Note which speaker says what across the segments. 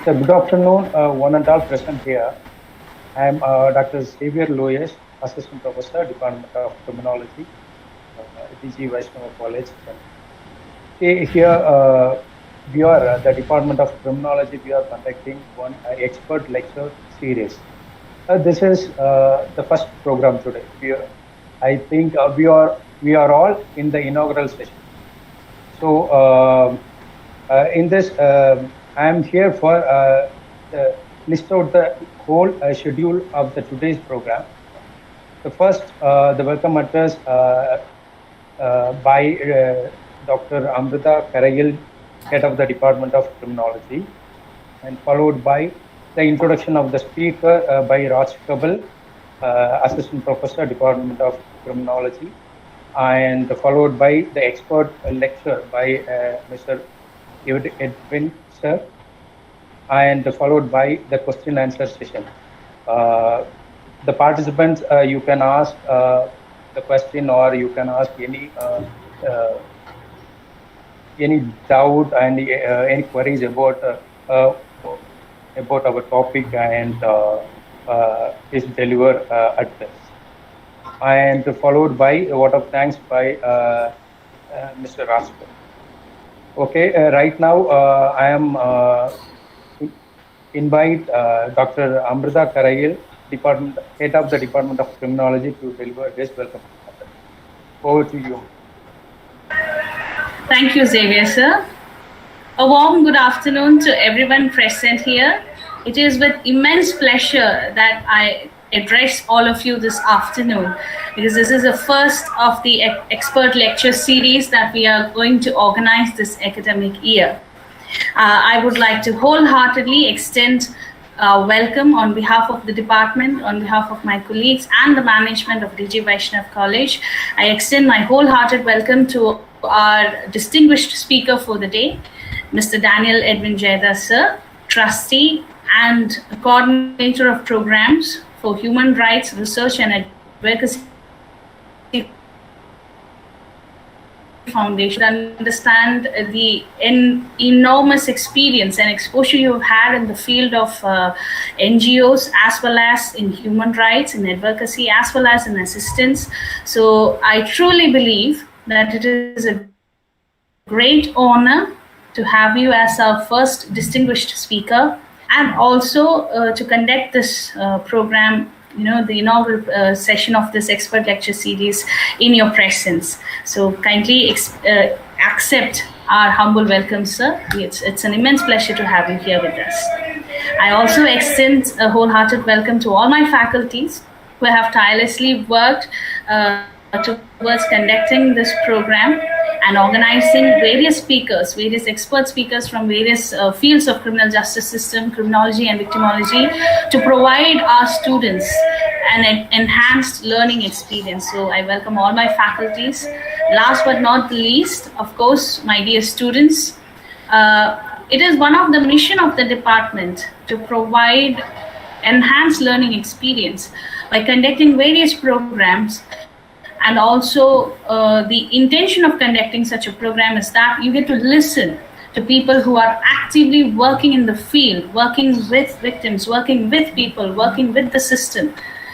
Speaker 1: So good afternoon, one and all present here. I am Dr. Xavier Loyes, Assistant Professor, Department of Criminology, DGVC College. Here we are the Department of Criminology. We are conducting one expert lecture series. This is the first program today. I think we are all in the inaugural session. So in this, I am here for list out the whole schedule of the today's program. The first, the welcome address by Dr. Amrita Karagil, Head of the Department of Criminology, and followed by the introduction of the speaker by Raj Kabul, Assistant Professor, Department of Criminology, and followed by the expert lecture by Mr. Edwin, sir, and followed by the question answer session. The participants, you can ask the question, or you can ask any doubt and any queries about our topic, and is delivered at this. And followed by a vote of thanks by Mr. Rasper. Okay, right now I am invite Dr. Amrita Karagil, Head of the Department of Criminology, to deliver this welcome. Over to you.
Speaker 2: Thank you, Xavier, sir. A warm good afternoon to everyone present here. It is with immense pleasure that I address all of you this afternoon, because this is the first of the expert lecture series that we are going to organize this academic year. I would like to wholeheartedly extend welcome on behalf of the department, on behalf of my colleagues and the management of DGVC College. I extend my wholehearted welcome to our distinguished speaker for the day, Mr. Daniel Edwin Jayada, sir, Trustee and Coordinator of Programs for Human Rights Research and Advocacy Foundation. Understand the enormous experience and exposure you've had in the field of NGOs, as well as in human rights, in advocacy, as well as in assistance. So I truly believe that it is a great honor to have you as our first distinguished speaker, and also to conduct this program, the inaugural session of this expert lecture series in your presence. So kindly accept our humble welcome, sir. It's an immense pleasure to have you here with us. I also extend a wholehearted welcome to all my faculties who have tirelessly worked towards conducting this program and organizing various speakers, various expert speakers from various fields of criminal justice system, criminology and victimology, to provide our students an enhanced learning experience. So I welcome all my faculties. Last but not the least, of course, my dear students, it is one of the mission of the department to provide enhanced learning experience by conducting various programs. And also the intention of conducting such a program is that you get to listen to people who are actively working in the field, working with victims, working with people, working with the system,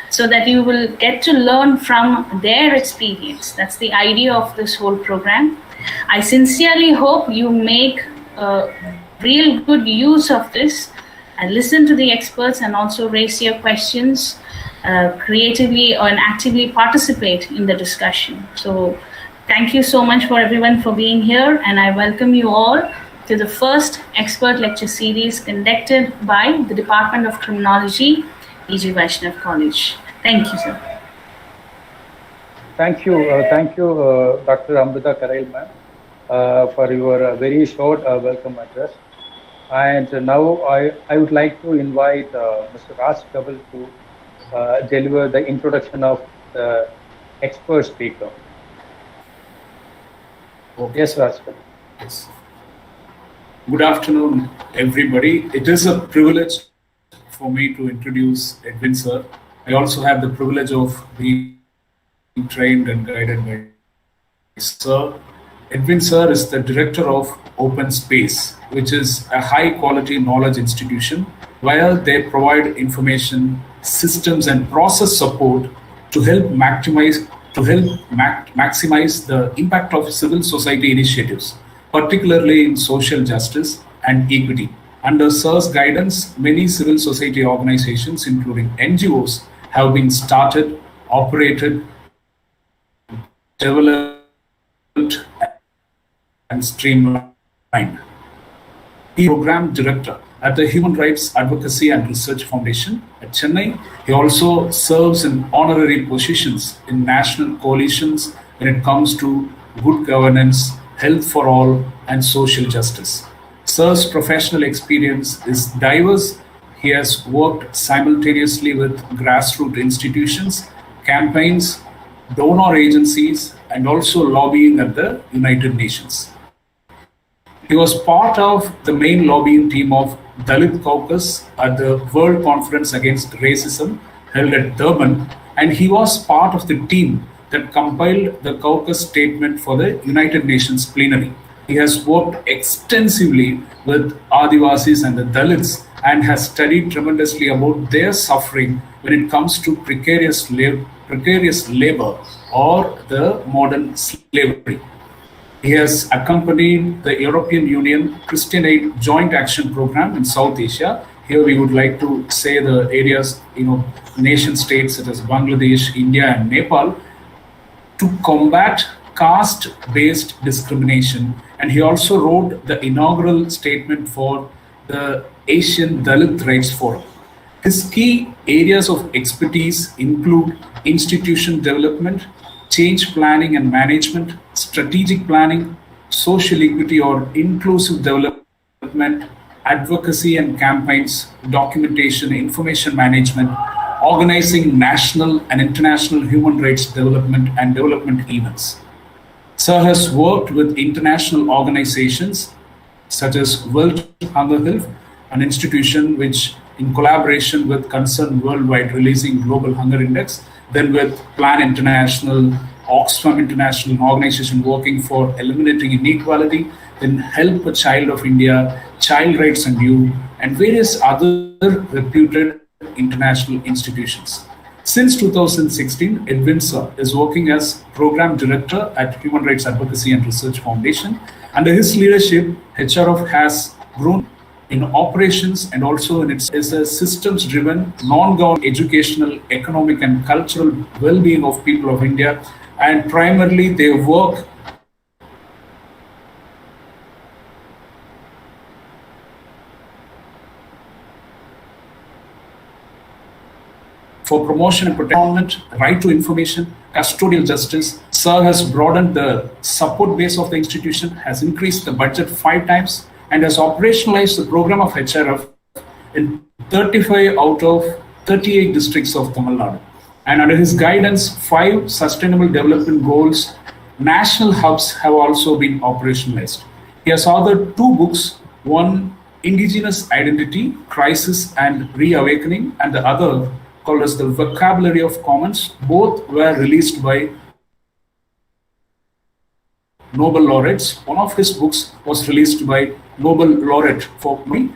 Speaker 2: so that you will get to learn from their experience. That's the idea of this whole program. I sincerely hope you make real good use of this and listen to the experts, and also raise your questions creatively and actively participate in the discussion. So thank you so much for everyone for being here, and I welcome you all to the first expert lecture series conducted by the Department of Criminology, DGVC College. Thank you, sir.
Speaker 1: Thank you, Dr. Amrita Karagil, ma'am, for your very short welcome address. And now I would like to invite Mr. Raj Kabul to deliver the introduction of the expert speaker.
Speaker 3: Okay.
Speaker 1: Yes, Raj.
Speaker 3: Yes. Good afternoon, everybody. It is a privilege for me to introduce Edwin, sir. I also have the privilege of being trained and guided by Sir Edwin sir is the director of OpenSpace, which is a high quality knowledge institution where they provide information, systems, and process support to help maximize the impact of civil society initiatives, particularly in social justice and equity. Under sir's guidance, many civil society organizations, including NGOs, have been started, operated, developed, and streamlined. He is program director at the Human Rights Advocacy and Research Foundation at Chennai. He also serves in honorary positions in national coalitions when it comes to good governance, health for all, and social justice. Sir's professional experience is diverse. He has worked simultaneously with grassroots institutions, campaigns, donor agencies, and also lobbying at the United Nations. He was part of the main lobbying team of Dalit Caucus at the World Conference Against Racism held at Durban, and he was part of the team that compiled the Caucus statement for the United Nations plenary. He has worked extensively with Adivasis and the Dalits and has studied tremendously about their suffering when it comes to precarious labor or the modern slavery. He has accompanied the European Union Christian Aid Joint Action Program in South Asia. Here we would like to say the areas, nation states such as Bangladesh, India, and Nepal, to combat caste-based discrimination. And he also wrote the inaugural statement for the Asian Dalit Rights Forum. His key areas of expertise include institution development, change planning and management, strategic planning, social equity or inclusive development, advocacy and campaigns, documentation, information management, organizing national and international human rights development and development events. Sir has worked with international organizations such as World Hunger Health, an institution which, in collaboration with Concern Worldwide, releasing Global Hunger Index, then with Plan International, Oxfam International, an organization working for eliminating inequality, then Help a Child of India, Child Rights and Youth, and various other reputed international institutions. Since 2016, Edwin sir is working as Program Director at Human Rights Advocacy and Research Foundation. Under his leadership, HRF has grown in operations and also is a systems-driven, non-government educational, economic and cultural well-being of people of India. And primarily they work for promotion and protection, right to information, custodial justice. Sir has broadened the support base of the institution, has increased the budget 5 times, and has operationalized the program of HRF in 35 out of 38 districts of Tamil Nadu. And under his guidance, 5 sustainable development goals, national hubs have also been operationalized. He has authored 2 books, one Indigenous Identity, Crisis and Reawakening, and the other called as the Vocabulary of Commons. Both were released by Nobel laureates. One of his books was released by Nobel laureate for me,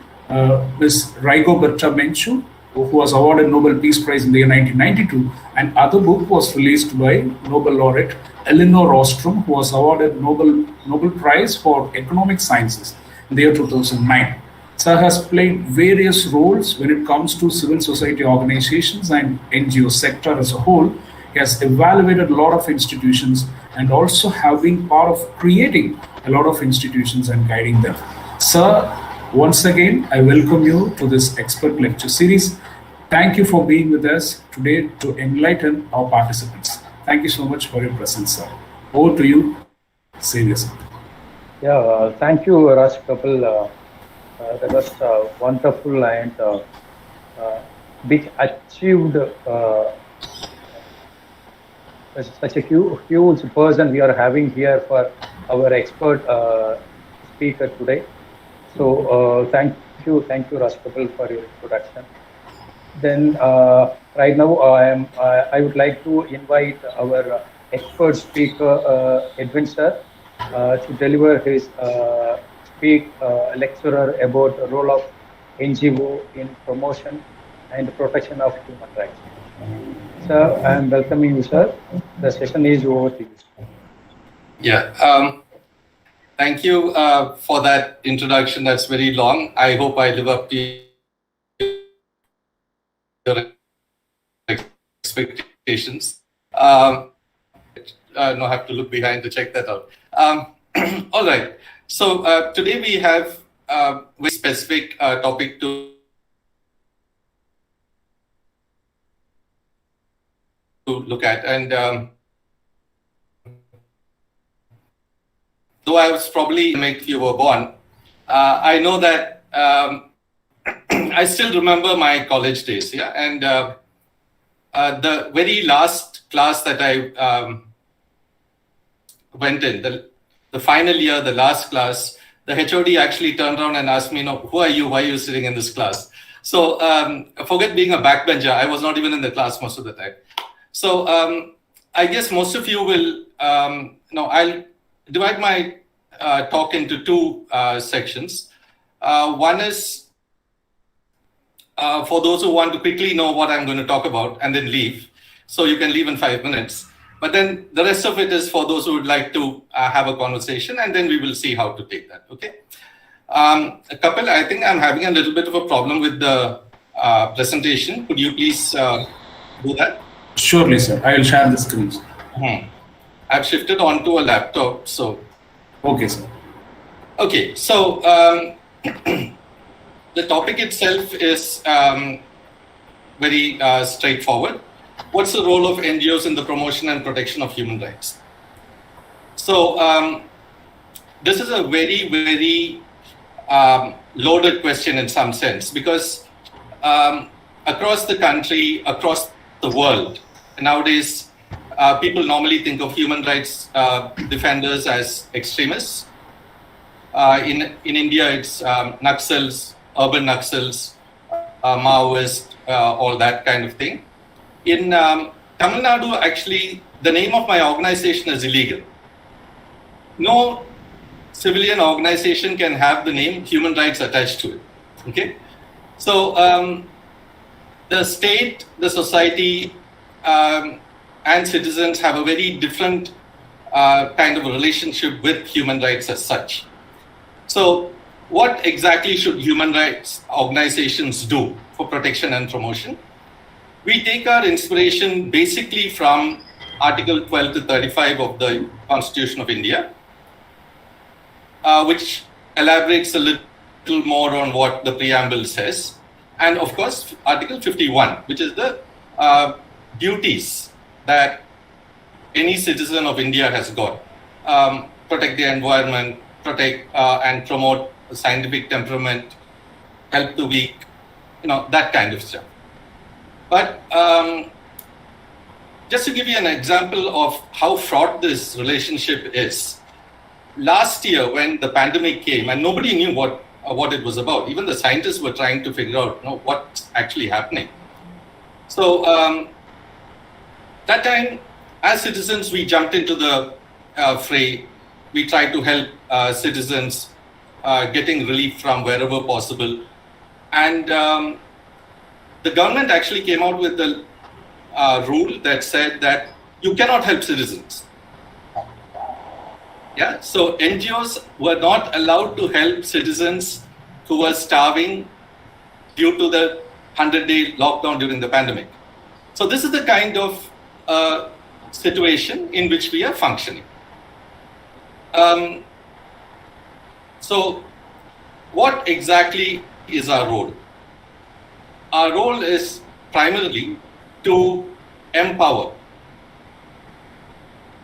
Speaker 3: Ms. Rigoberta Menchú, who was awarded Nobel Peace Prize in the year 1992. And other book was released by Nobel laureate Elinor Ostrom, who was awarded Nobel Prize for Economic Sciences in the year 2009. Sir has played various roles when it comes to civil society organizations and NGO sector as a whole. He has evaluated a lot of institutions and also have been part of creating a lot of institutions and guiding them. Sir, once again, I welcome you to this expert lecture series. Thank you for being with us today to enlighten our participants. Thank you so much for your presence, sir. Over to you, Xavier.
Speaker 1: Yeah, thank you, Raj Kapil. That was wonderful and big achieved. Such a huge person we are having here for our expert speaker today. So thank you, Raj Kapil, for your introduction. Then right now I would like to invite our expert speaker Edwin sir to deliver his lecturer about the role of NGO in promotion and protection of human rights. Sir, I am welcoming you, sir. The session is over to you.
Speaker 4: Yeah. Thank you for that introduction. That's very long. I hope I live up to your expectations. No, I have to look behind to check that out. All right. So today we have a very specific topic to look at. And though I was probably if you were born, I know that I still remember my college days. Yeah, and the very last class that I went in, the final year, the last class, the HOD actually turned around and asked me, who are you? Why are you sitting in this class? So forget being a backbencher. I was not even in the class most of the time. So I guess most of you will, I'll divide my talk into two sections. One is for those who want to quickly know what I'm going to talk about and then leave. So you can leave in 5 minutes. But then the rest of it is for those who would like to have a conversation, and then we will see how to take that. Okay. Kapil, I think I'm having a little bit of a problem with the presentation. Could you please do that?
Speaker 3: Surely, sir. I will share the screen.
Speaker 4: I've shifted onto a laptop, so.
Speaker 3: Okay, sir.
Speaker 4: Okay, so the topic itself is very straightforward. What's the role of NGOs in the promotion and protection of human rights? So this is a very, very loaded question in some sense, because across the country, across the world, nowadays, people normally think of human rights defenders as extremists. In India, it's Naxals, urban Naxals, Maoists, all that kind of thing. In Tamil Nadu, actually, the name of my organization is illegal. No civilian organization can have the name human rights attached to it. Okay, so the state, the society, and citizens have a very different kind of a relationship with human rights as such. So what exactly should human rights organizations do for protection and promotion? We take our inspiration basically from Article 12 to 35 of the Constitution of India, which elaborates a little more on what the preamble says. And of course, Article 51, which is the duties that any citizen of India has got. Protect the environment, protect and promote scientific temperament, help the weak, that kind of stuff. But just to give you an example of how fraught this relationship is, last year when the pandemic came and nobody knew what it was about, even the scientists were trying to figure out what's actually happening. So that time, as citizens, we jumped into the fray. We tried to help citizens getting relief from wherever possible. And the government actually came out with the rule that said that you cannot help citizens. Yeah, so NGOs were not allowed to help citizens who were starving due to the 100-day lockdown during the pandemic. So this is the kind of situation in which we are functioning. So what exactly is our role? Our role is primarily to empower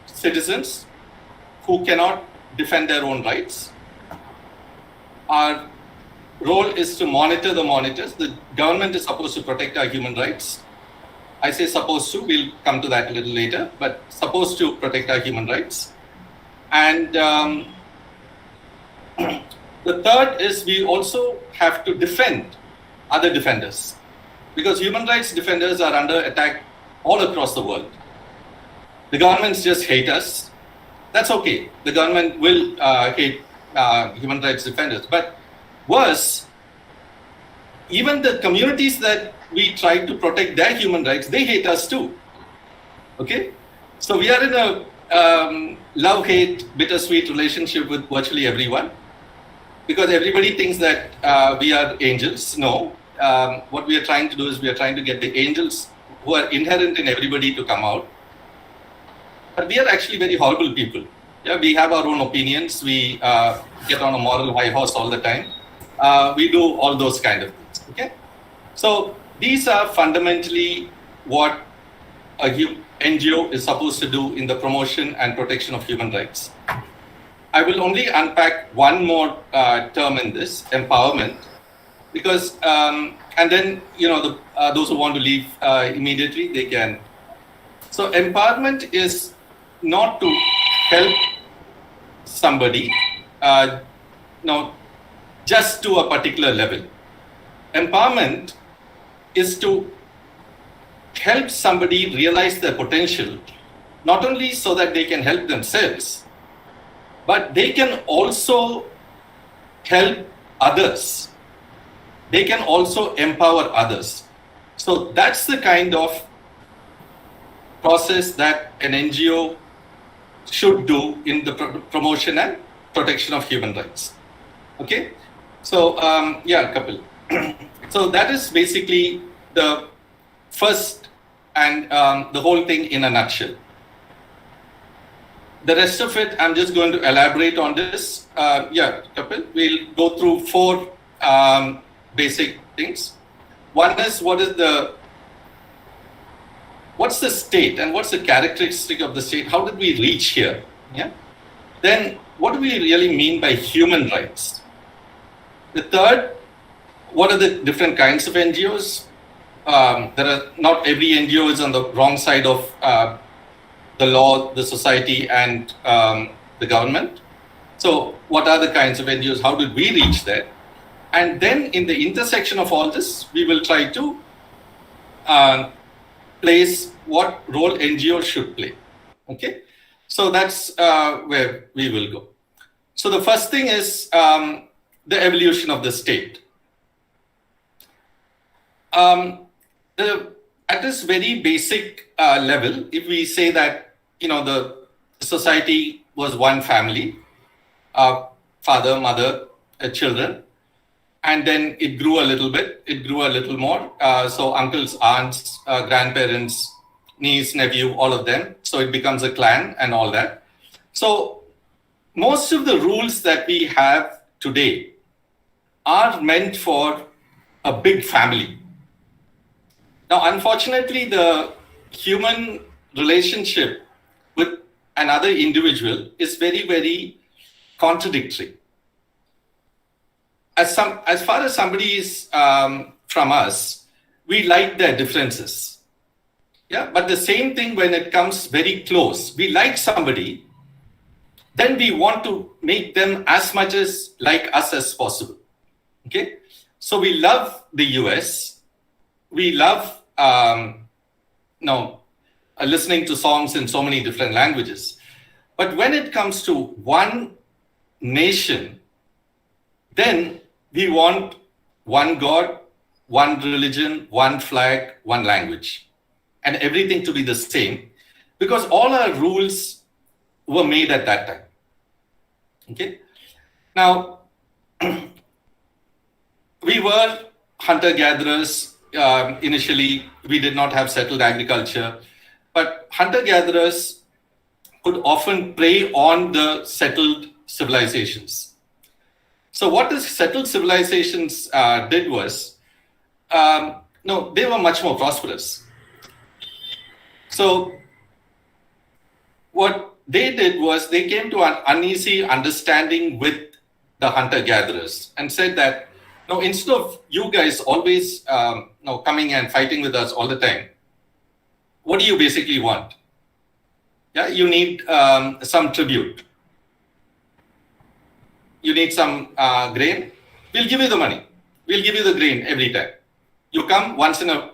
Speaker 4: citizens who cannot defend their own rights. Our role is to monitor the monitors. The government is supposed to protect our human rights. I say supposed to, we'll come to that a little later, but supposed to protect our human rights. And the third is we also have to defend other defenders, because human rights defenders are under attack all across the world. The governments just hate us. That's okay. The government will hate human rights defenders. But worse, even the communities that we try to protect their human rights, they hate us too. Okay? So we are in a love-hate, bittersweet relationship with virtually everyone, because everybody thinks that we are angels. No. What we are trying to do is we are trying to get the angels who are inherent in everybody to come out. But we are actually very horrible people. Yeah, we have our own opinions. We get on a moral high horse all the time. We do all those kind of things. Okay, so these are fundamentally what a NGO is supposed to do in the promotion and protection of human rights. I will only unpack one more term in this, empowerment, because and then those who want to leave immediately, they can. So empowerment is not to help somebody just to a particular level. Empowerment is to help somebody realize their potential, not only so that they can help themselves, but they can also help others. They can also empower others. So that's the kind of process that an NGO should do in the promotion and protection of human rights. Okay, so Kapil. So that is basically the first and the whole thing in a nutshell. The rest of it, I'm just going to elaborate on this. Kapil, we'll go through four basic things. One is what's the state and what's the characteristic of the state? How did we reach here? Yeah. Then what do we really mean by human rights? The third, what are the different kinds of NGOs? Not every NGO is on the wrong side of the law, the society, and the government. So what are the kinds of NGOs? How did we reach there? And then in the intersection of all this, we will try to place what role NGOs should play. Okay, so that's where we will go. So the first thing is the evolution of the state. At this very basic level, if we say that the society was one family, father, mother, children, and then it grew a little bit, it grew a little more. So uncles, aunts, grandparents, niece, nephew, all of them. So it becomes a clan and all that. So most of the rules that we have today are meant for a big family. Now, unfortunately, the human relationship with another individual is very, very contradictory. As far as somebody is from us, we like their differences. Yeah, but the same thing when it comes very close. We like somebody, then we want to make them as much as like us as possible. Okay, so we love the US. We love listening to songs in so many different languages. But when it comes to one nation, then we want one God, one religion, one flag, one language, and everything to be the same, because all our rules were made at that time. Okay. Now, we were hunter-gatherers. Initially, we did not have settled agriculture, but hunter-gatherers could often prey on the settled civilizations. So what the settled civilizations did was, they were much more prosperous. So what they did was they came to an uneasy understanding with the hunter-gatherers and said that, no, instead of you guys always coming and fighting with us all the time, what do you basically want? Yeah, you need some tribute. You need some grain. We'll give you the money. We'll give you the grain every time. You come once in a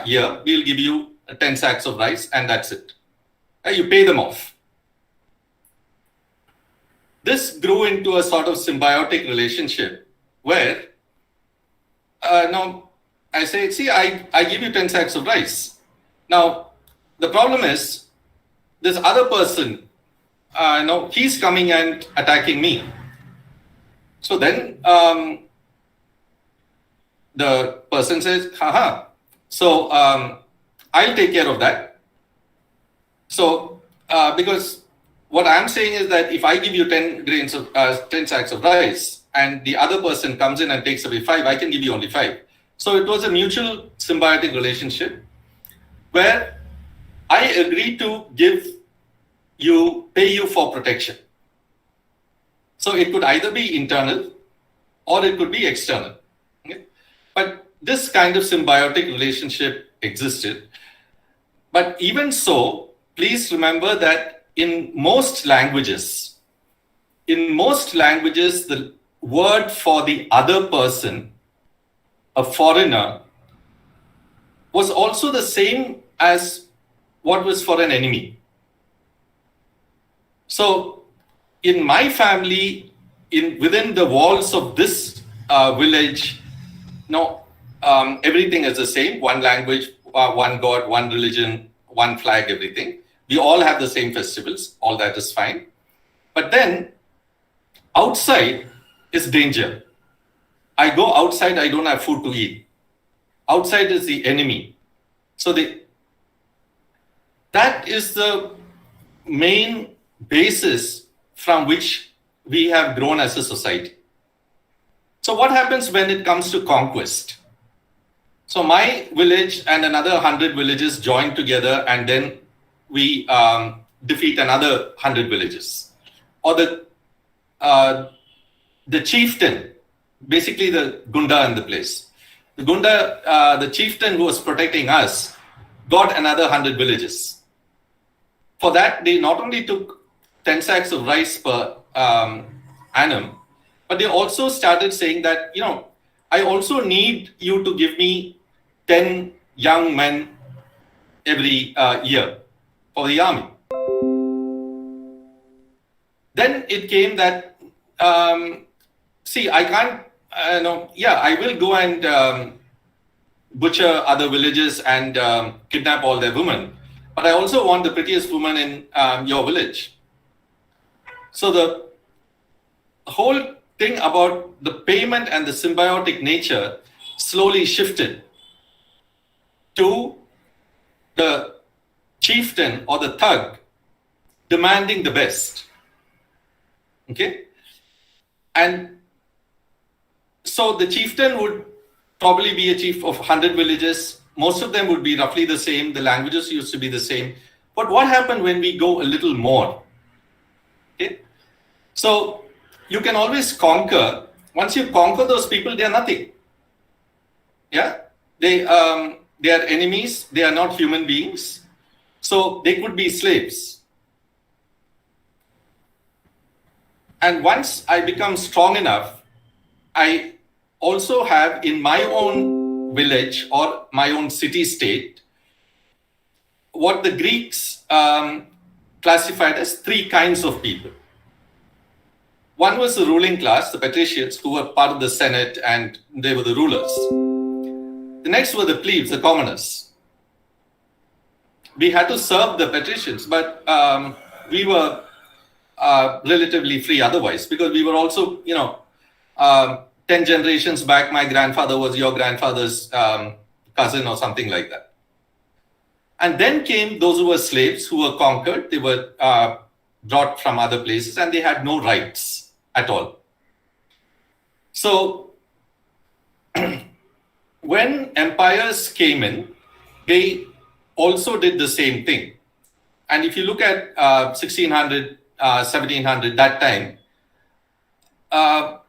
Speaker 4: year, we'll give you 10 sacks of rice, and that's it. You pay them off. this grew into a sort of symbiotic relationship where now I say, see, I give you 10 sacks of rice. Now, the problem is this other person, he's coming and attacking me. So then the person says, haha, so I'll take care of that. So because what I'm saying is that if I give you 10 sacks of rice and the other person comes in and takes away 5, I can give you only 5. So it was a mutual symbiotic relationship where I agree to pay you for protection. So it could either be internal or it could be external. Okay? But this kind of symbiotic relationship existed. But even so, please remember that in most languages, the word for the other person, a foreigner, was also the same as what was for an enemy. So in my family, within the walls of this village, everything is the same, one language, one God, one religion, one flag, everything. We all have the same festivals, all that is fine. But then outside is danger. I go outside, I don't have food to eat. Outside is the enemy. So that is the main basis from which we have grown as a society. So what happens when it comes to conquest? So my village and another 100 villages join together, and then we defeat another 100 villages. Or the chieftain, basically the Gunda in the place. The Gunda, the chieftain who was protecting us, got another 100 villages. For that, they not only took 10 sacks of rice per annum, but they also started saying that, I also need you to give me 10 young men every year for the army. Then it came that, I can't, I will go and butcher other villages and kidnap all their women, but I also want the prettiest woman in your village. So the whole thing about the payment and the symbiotic nature slowly shifted to the chieftain or the thug demanding the best. Okay? And so the chieftain would probably be a chief of 100 villages. Most of them would be roughly the same. The languages used to be the same. But what happened when we go a little more? Okay? So you can always conquer. Once you conquer those people, they are nothing. Yeah? They are enemies. They are not human beings. So they could be slaves. And once I become strong enough, I also have in my own village or my own city-state what the Greeks classified as 3 kinds of people. One was the ruling class, the patricians, who were part of the Senate and they were the rulers. The next were the plebes, the commoners. We had to serve the patricians, but we were relatively free otherwise, because we were also, 10 generations back, my grandfather was your grandfather's cousin or something like that. And then came those who were slaves, who were conquered. They were brought from other places and they had no rights at all. So when empires came in, they also did the same thing. And if you look at 1600, 1700, that time,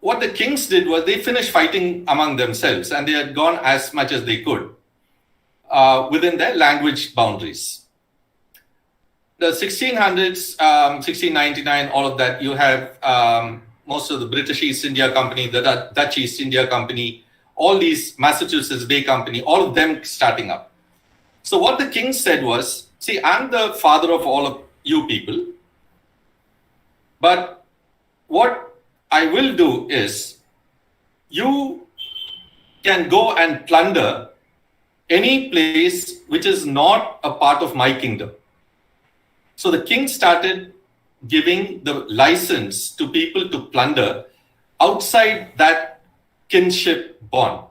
Speaker 4: what the kings did was they finished fighting among themselves and they had gone as much as they could within their language boundaries. The 1600s, 1699, all of that, you have most of the British East India Company, the Dutch East India Company, all these Massachusetts Bay Company, all of them starting up. So what the king said was, see, I'm the father of all of you people, but what I will do is, you can go and plunder any place which is not a part of my kingdom. So the king started giving the license to people to plunder outside that kinship bond.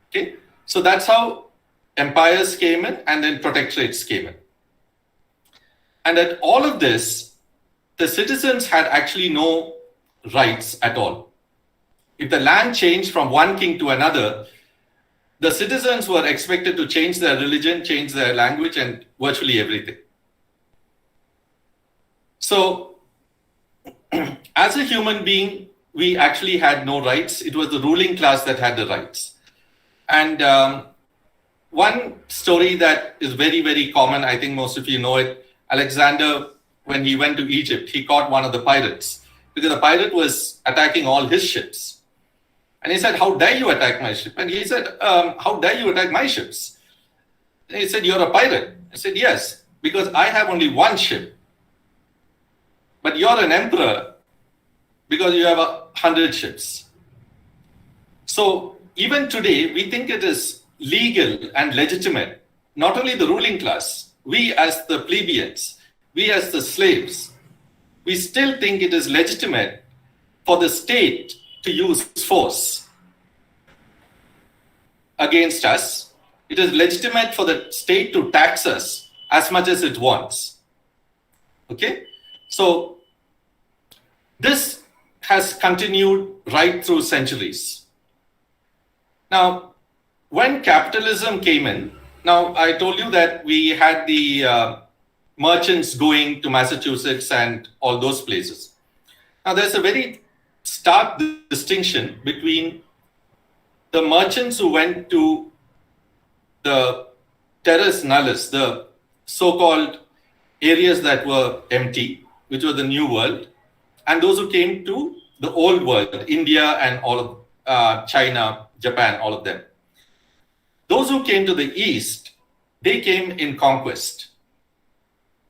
Speaker 4: Okay, so that's how empires came in, and then protectorates came in. And at all of this, the citizens had actually no rights at all. If the land changed from one king to another, the citizens were expected to change their religion, change their language, and virtually everything. So, as a human being, we actually had no rights. It was the ruling class that had the rights. And one story that is very, very common, I think most of you know it, Alexander, when he went to Egypt, he caught one of the pirates because the pirate was attacking all his ships. And he said, "How dare you attack my ship?" And he said, "How dare you attack my ships?" And he said, "You're a pirate." I said, "Yes, because I have only one ship. But you're an emperor because you have 100 ships." So even today, we think it is legal and legitimate, not only the ruling class, we as the plebeians, we as the slaves, we still think it is legitimate for the state to use force against us. It is legitimate for the state to tax us as much as it wants. Okay? So this has continued right through centuries. Now, when capitalism came in, now I told you that we had the merchants going to Massachusetts and all those places. Now there's a very stark distinction between the merchants who went to the terras nullis, the so-called areas that were empty, which were the New World, and those who came to the Old World, India and all of China, Japan, all of them. Those who came to the East, they came in conquest.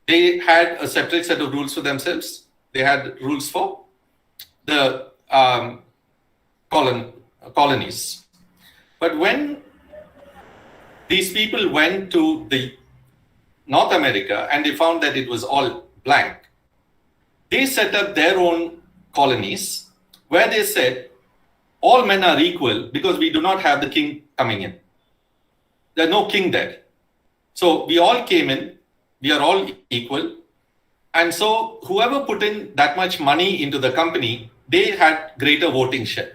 Speaker 4: They had a separate set of rules for themselves. They had rules for the colonies. But when these people went to the North America and they found that it was all blank, they set up their own colonies where they said, all men are equal because we do not have the king coming in. There's no king there. So we all came in, we are all equal. And so whoever put in that much money into the company, they had greater voting share.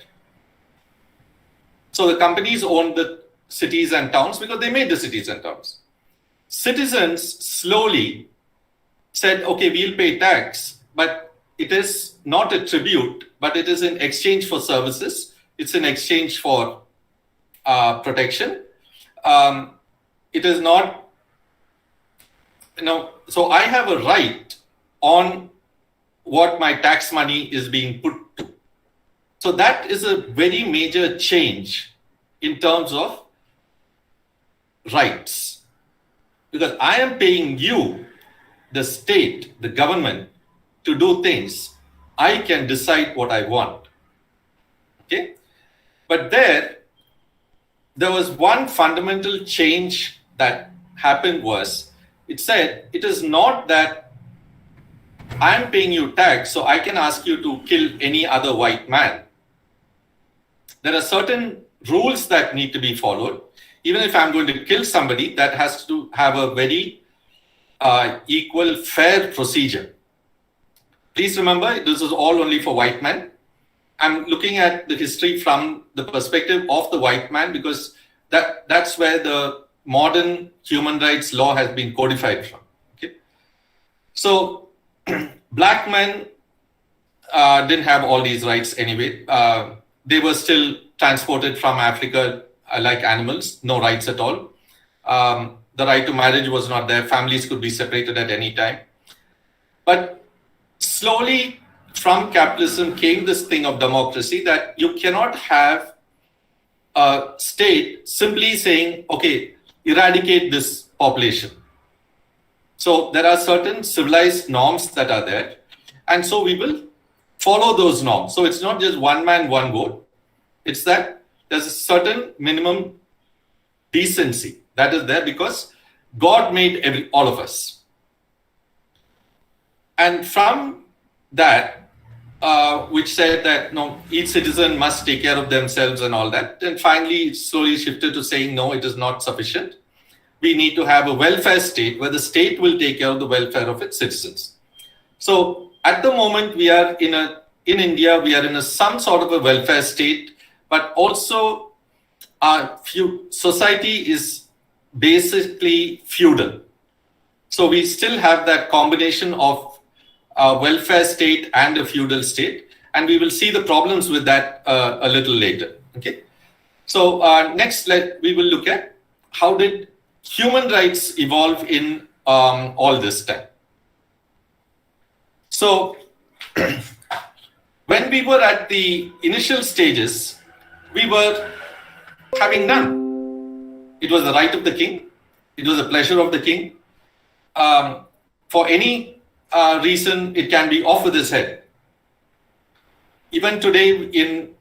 Speaker 4: So the companies owned the cities and towns because they made the cities and towns. Citizens slowly said, okay, we'll pay tax, but it is not a tribute, but it is in exchange for services. It's in exchange for protection. It is not, so I have a right on what my tax money is being put to. So that is a very major change in terms of rights. Because I am paying you, the state, the government, to do things. I can decide what I want. Okay? But there was one fundamental change that happened was, it said, it is not that I'm paying you tax, so I can ask you to kill any other white man. There are certain rules that need to be followed. Even if I'm going to kill somebody, that has to have a very equal, fair procedure. Please remember, this is all only for white men. I'm looking at the history from the perspective of the white man because that's where the modern human rights law has been codified from. Okay? So black men didn't have all these rights anyway. They were still transported from Africa like animals, no rights at all. The right to marriage was not there. Families could be separated at any time. But slowly from capitalism came this thing of democracy that you cannot have a state simply saying, okay, eradicate this population. So there are certain civilized norms that are there. And so we will follow those norms. So it's not just one man, one vote. It's that there's a certain minimum decency that is there because God made all of us. And from that, which said that no, each citizen must take care of themselves and all that, then finally it slowly shifted to saying no, it is not sufficient. We need to have a welfare state where the state will take care of the welfare of its citizens. So at the moment we are in India, we are in some sort of a welfare state, but also our society is basically feudal. So we still have that combination of a welfare state and a feudal state, and we will see the problems with that a little later. Okay. So next, we will look at how did human rights evolve in all this time. So when we were at the initial stages, we were having none. It was the right of the king. It was the pleasure of the king. For any reason, it can be off with his head. Even today, in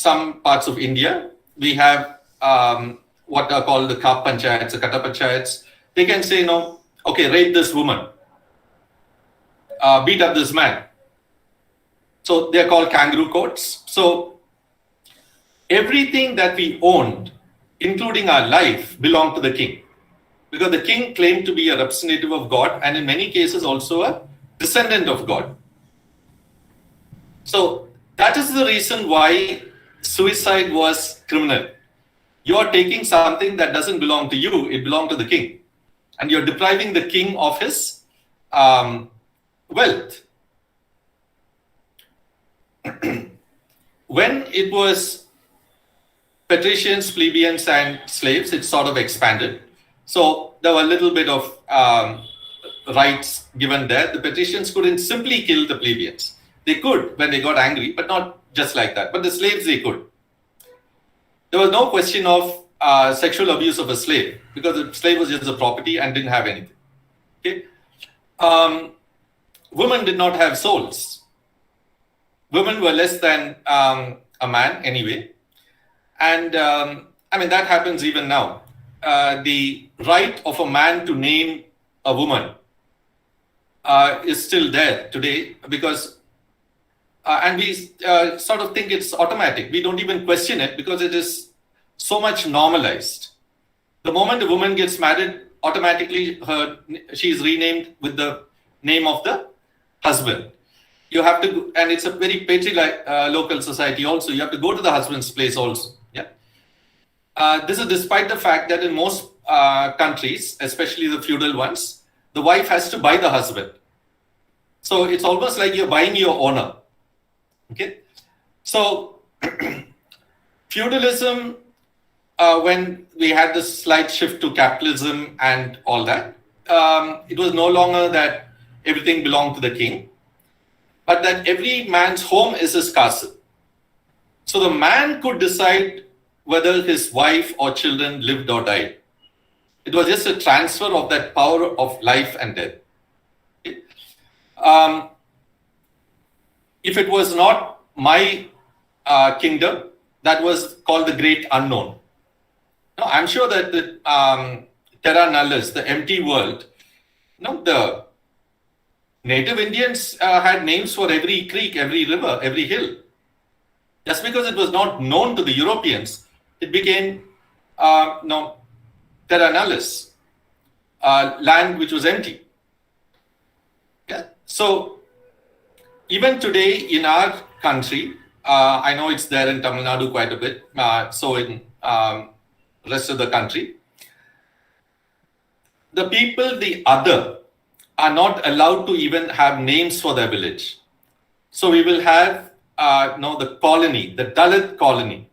Speaker 4: some parts of India, we have what are called the Kap Panchayats, the Kata Panchayats. They can say, no, okay, rape this woman, beat up this man. So they're called kangaroo courts. So everything that we owned, including our life, belonged to the king. Because the king claimed to be a representative of God and in many cases also a descendant of God. So that is the reason why suicide was criminal. You are taking something that doesn't belong to you, it belonged to the king. And you're depriving the king of his wealth. When it was patricians, plebeians, and slaves, it sort of expanded. So there were a little bit of rights given there. The patricians couldn't simply kill the plebeians. They could when they got angry, but not just like that. But the slaves, they could. There was no question of sexual abuse of a slave because the slave was just a property and didn't have anything. Okay? Women did not have souls. Women were less than a man anyway. And I mean, that happens even now. The right of a man to name a woman is still there today because, and we sort of think it's automatic. We don't even question it because it is so much normalized. The moment a woman gets married, automatically she is renamed with the name of the husband. You have to, and it's a very patriarchal society also. You have to go to the husband's place also. Yeah. This is despite the fact that in most countries, especially the feudal ones, the wife has to buy the husband. So it's almost like you're buying your owner. Okay. So feudalism, when we had this slight shift to capitalism and all that, it was no longer that everything belonged to the king, but that every man's home is his castle. So the man could decide whether his wife or children lived or died. It was just a transfer of that power of life and death. Okay. If it was not my kingdom, that was called the great unknown. Now, I'm sure that the terra nullius, the empty world, the native Indians had names for every creek, every river, every hill. Just because it was not known to the Europeans, it became terra nullius, land which was empty. Yeah. So even today in our country, I know it's there in Tamil Nadu quite a bit, so in rest of the country, the people, the other, are not allowed to even have names for their village. So we will have the colony, the Dalit colony.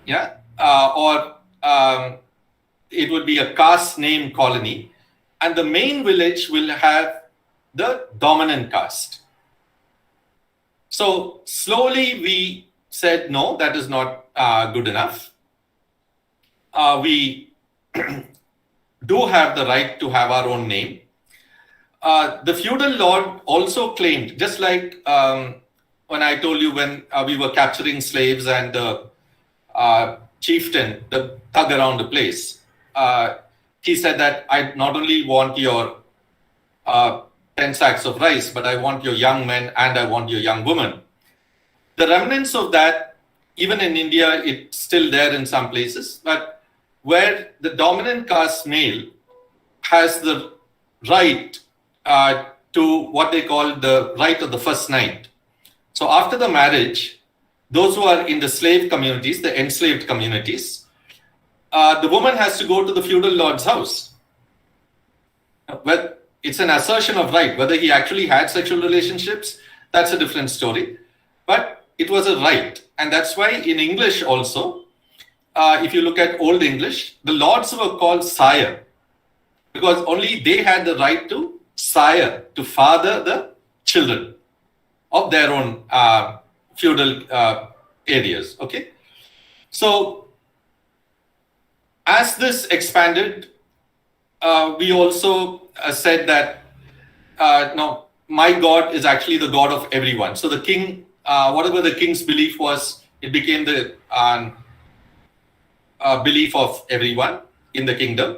Speaker 4: Yeah, or it would be a caste name colony, and the main village will have the dominant caste. So slowly we said, no, that is not good enough. We do have the right to have our own name. the feudal lord also claimed, just like when I told you when we were capturing slaves and the chieftain, the thug around the place, he said that I not only want your 10 sacks of rice, but I want your young men and I want your young women. The remnants of that, even in India, it's still there in some places, but where the dominant caste male has the right to what they call the right of the first night. So after the marriage, those who are in the slave communities, the enslaved communities, the woman has to go to the feudal lord's house. Well, it's an assertion of right. Whether he actually had sexual relationships, that's a different story. But it was a right. And that's why in English also, if you look at Old English, the lords were called sire, because only they had the right to sire, to father the children of their own feudal areas. Okay. So as this expanded, we also said that no, my God is actually the God of everyone. So the king, whatever the king's belief was, it became the belief of everyone in the kingdom.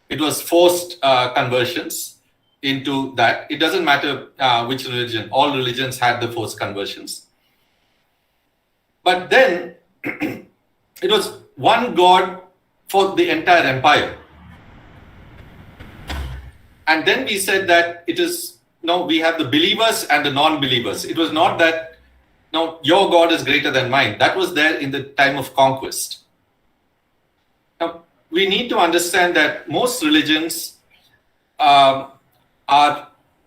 Speaker 4: It was forced conversions into that. It doesn't matter which religion, all religions had the forced conversions. But then it was one God for the entire empire. And then we said that it is, no, we have the believers and the non-believers. It was not that, no, your God is greater than mine. That was there in the time of conquest. Now, we need to understand that most religions are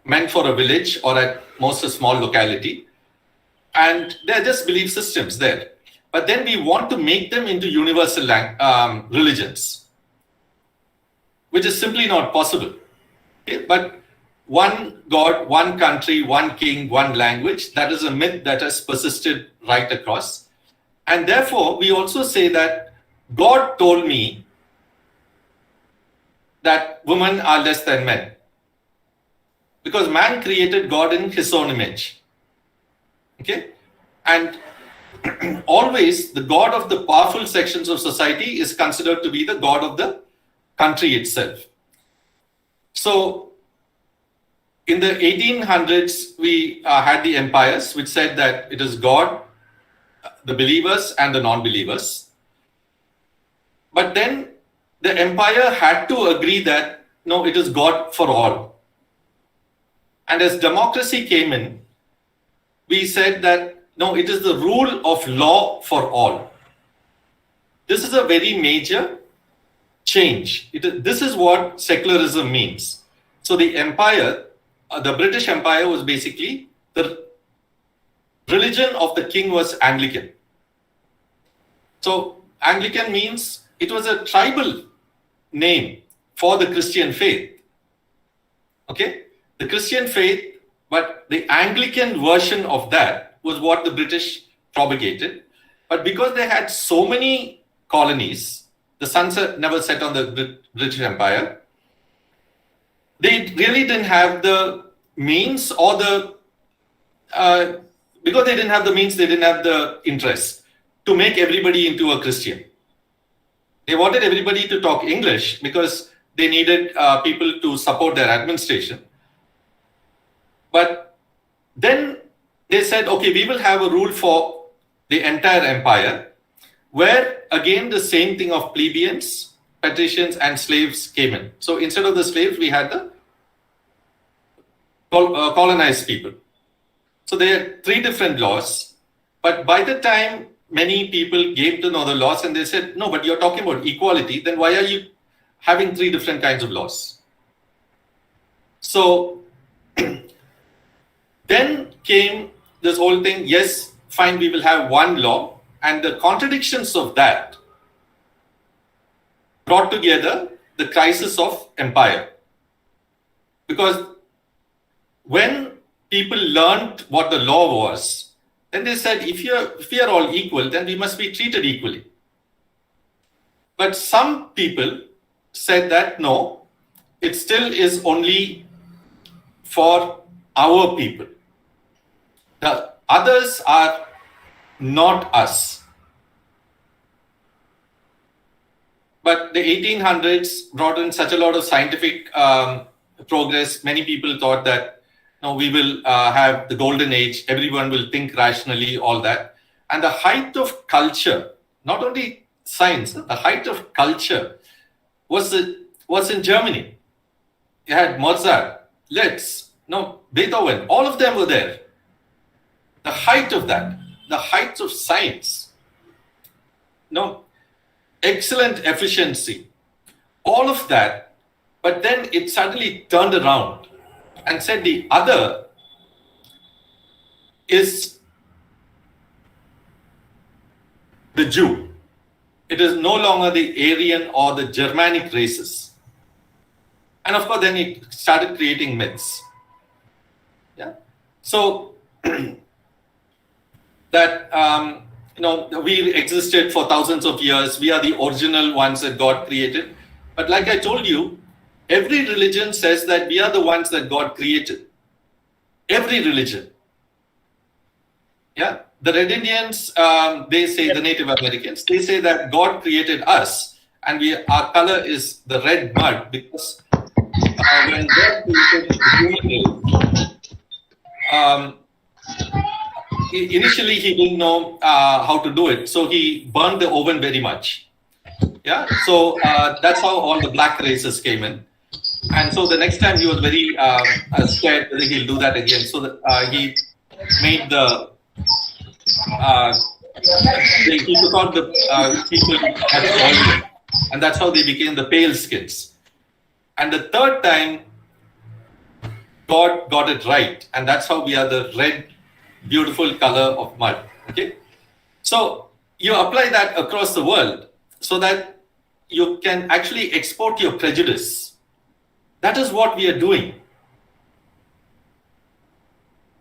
Speaker 4: meant for a village or at most a small locality. And they're just belief systems there. But then we want to make them into universal religions, which is simply not possible. Okay? But one God, one country, one king, one language, that is a myth that has persisted right across. And therefore, we also say that God told me that women are less than men, because man created God in his own image. Okay? And always the God of the powerful sections of society is considered to be the God of the country itself. So in the 1800s, we had the empires, which said that it is God, the believers and the non-believers. But then the empire had to agree that, no, it is God for all. And as democracy came in, we said that, no, it is the rule of law for all. This is a very major change. This is what secularism means. So the empire, the British Empire, was basically the religion of the king was Anglican. So Anglican means it was a tribal name for the Christian faith. Okay? The Christian faith, but the Anglican version of that was what the British propagated. But because they had so many colonies, the sun never set on the British Empire, they really didn't have the means or the, because they didn't have the means, they didn't have the interest to make everybody into a Christian. They wanted everybody to talk English because they needed people to support their administration. But then they said, okay, we will have a rule for the entire empire, where again the same thing of plebeians, patricians and slaves came in. So instead of the slaves, we had the colonized people. So there are three different laws. But by the time many people came to know the laws and they said, no, but you're talking about equality, then why are you having three different kinds of laws? So then came this whole thing, yes, fine, we will have one law. And the contradictions of that brought together the crisis of empire. Because when people learned what the law was, then they said, if we are all equal, then we must be treated equally. But some people said that, no, it still is only for our people. The others are not us. But the 1800s brought in such a lot of scientific progress. Many people thought that we will have the golden age, everyone will think rationally, all that. And the height of culture, not only science, the height of culture was in Germany. You had Mozart, Liszt, Beethoven, all of them were there. The height of that, the height of science, excellent efficiency, all of that. But then it suddenly turned around and said the other is the Jew. It is no longer the Aryan or the Germanic races. And of course, then it started creating myths. Yeah. So that we existed for thousands of years. We are the original ones that God created. But like I told you, every religion says that we are the ones that God created. Every religion. Yeah. The Red Indians, they say, the Native Americans, they say that God created us, and our color is the red mud, because when God created the human race, initially he didn't know how to do it, so he burned the oven very much. Yeah, so that's how all the black races came in. And so the next time he was very scared that he'll do that again. So that, he made he took out the people had oil, and that's how they became the pale skins. And the third time, God got it right, and that's how we are the red, beautiful color of mud. Okay, so you apply that across the world so that you can actually export your prejudice. That is what we are doing.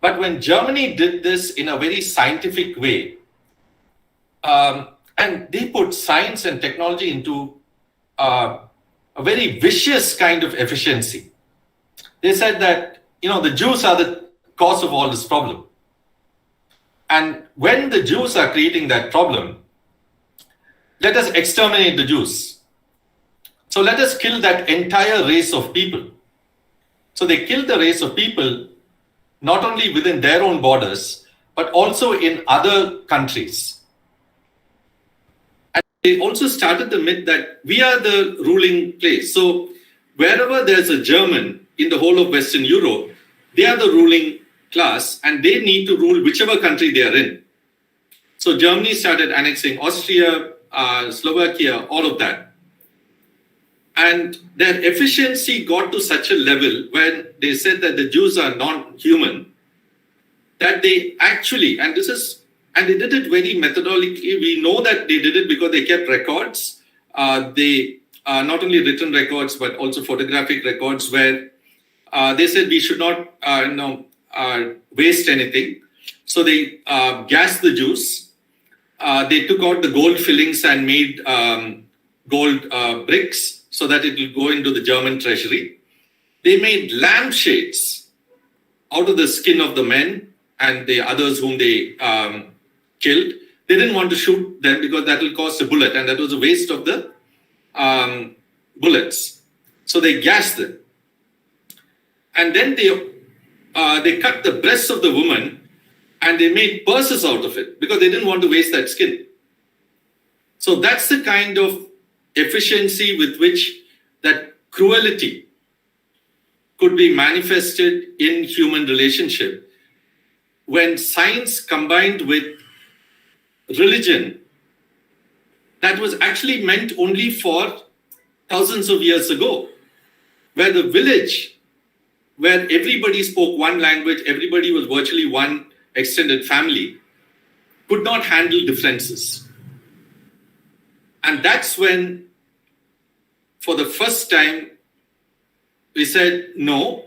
Speaker 4: But when Germany did this in a very scientific way, and they put science and technology into a very vicious kind of efficiency. They said that, the Jews are the cause of all this problem. And when the Jews are creating that problem, let us exterminate the Jews. So let us kill that entire race of people. So they killed the race of people, not only within their own borders, but also in other countries. And they also started the myth that we are the ruling place. So wherever there's a German in the whole of Western Europe, they are the ruling class, and they need to rule whichever country they are in. So Germany started annexing Austria, Slovakia, all of that. And their efficiency got to such a level when they said that the Jews are non-human, that they actually, and they did it very methodologically. We know that they did it because they kept records. They not only written records, but also photographic records, where they said we should not waste anything. So they gassed the Jews. They took out the gold fillings and made gold bricks so that it will go into the German treasury. They made lampshades out of the skin of the men and the others whom they killed. They didn't want to shoot them because that will cost a bullet, and that was a waste of the bullets. So they gassed them. And then they cut the breasts of the woman and they made purses out of it because they didn't want to waste that skin. So that's the kind of efficiency with which that cruelty could be manifested in human relationship when science combined with religion that was actually meant only for thousands of years ago, where the village, where everybody spoke one language, everybody was virtually one extended family, could not handle differences. And that's when, for the first time, we said, no,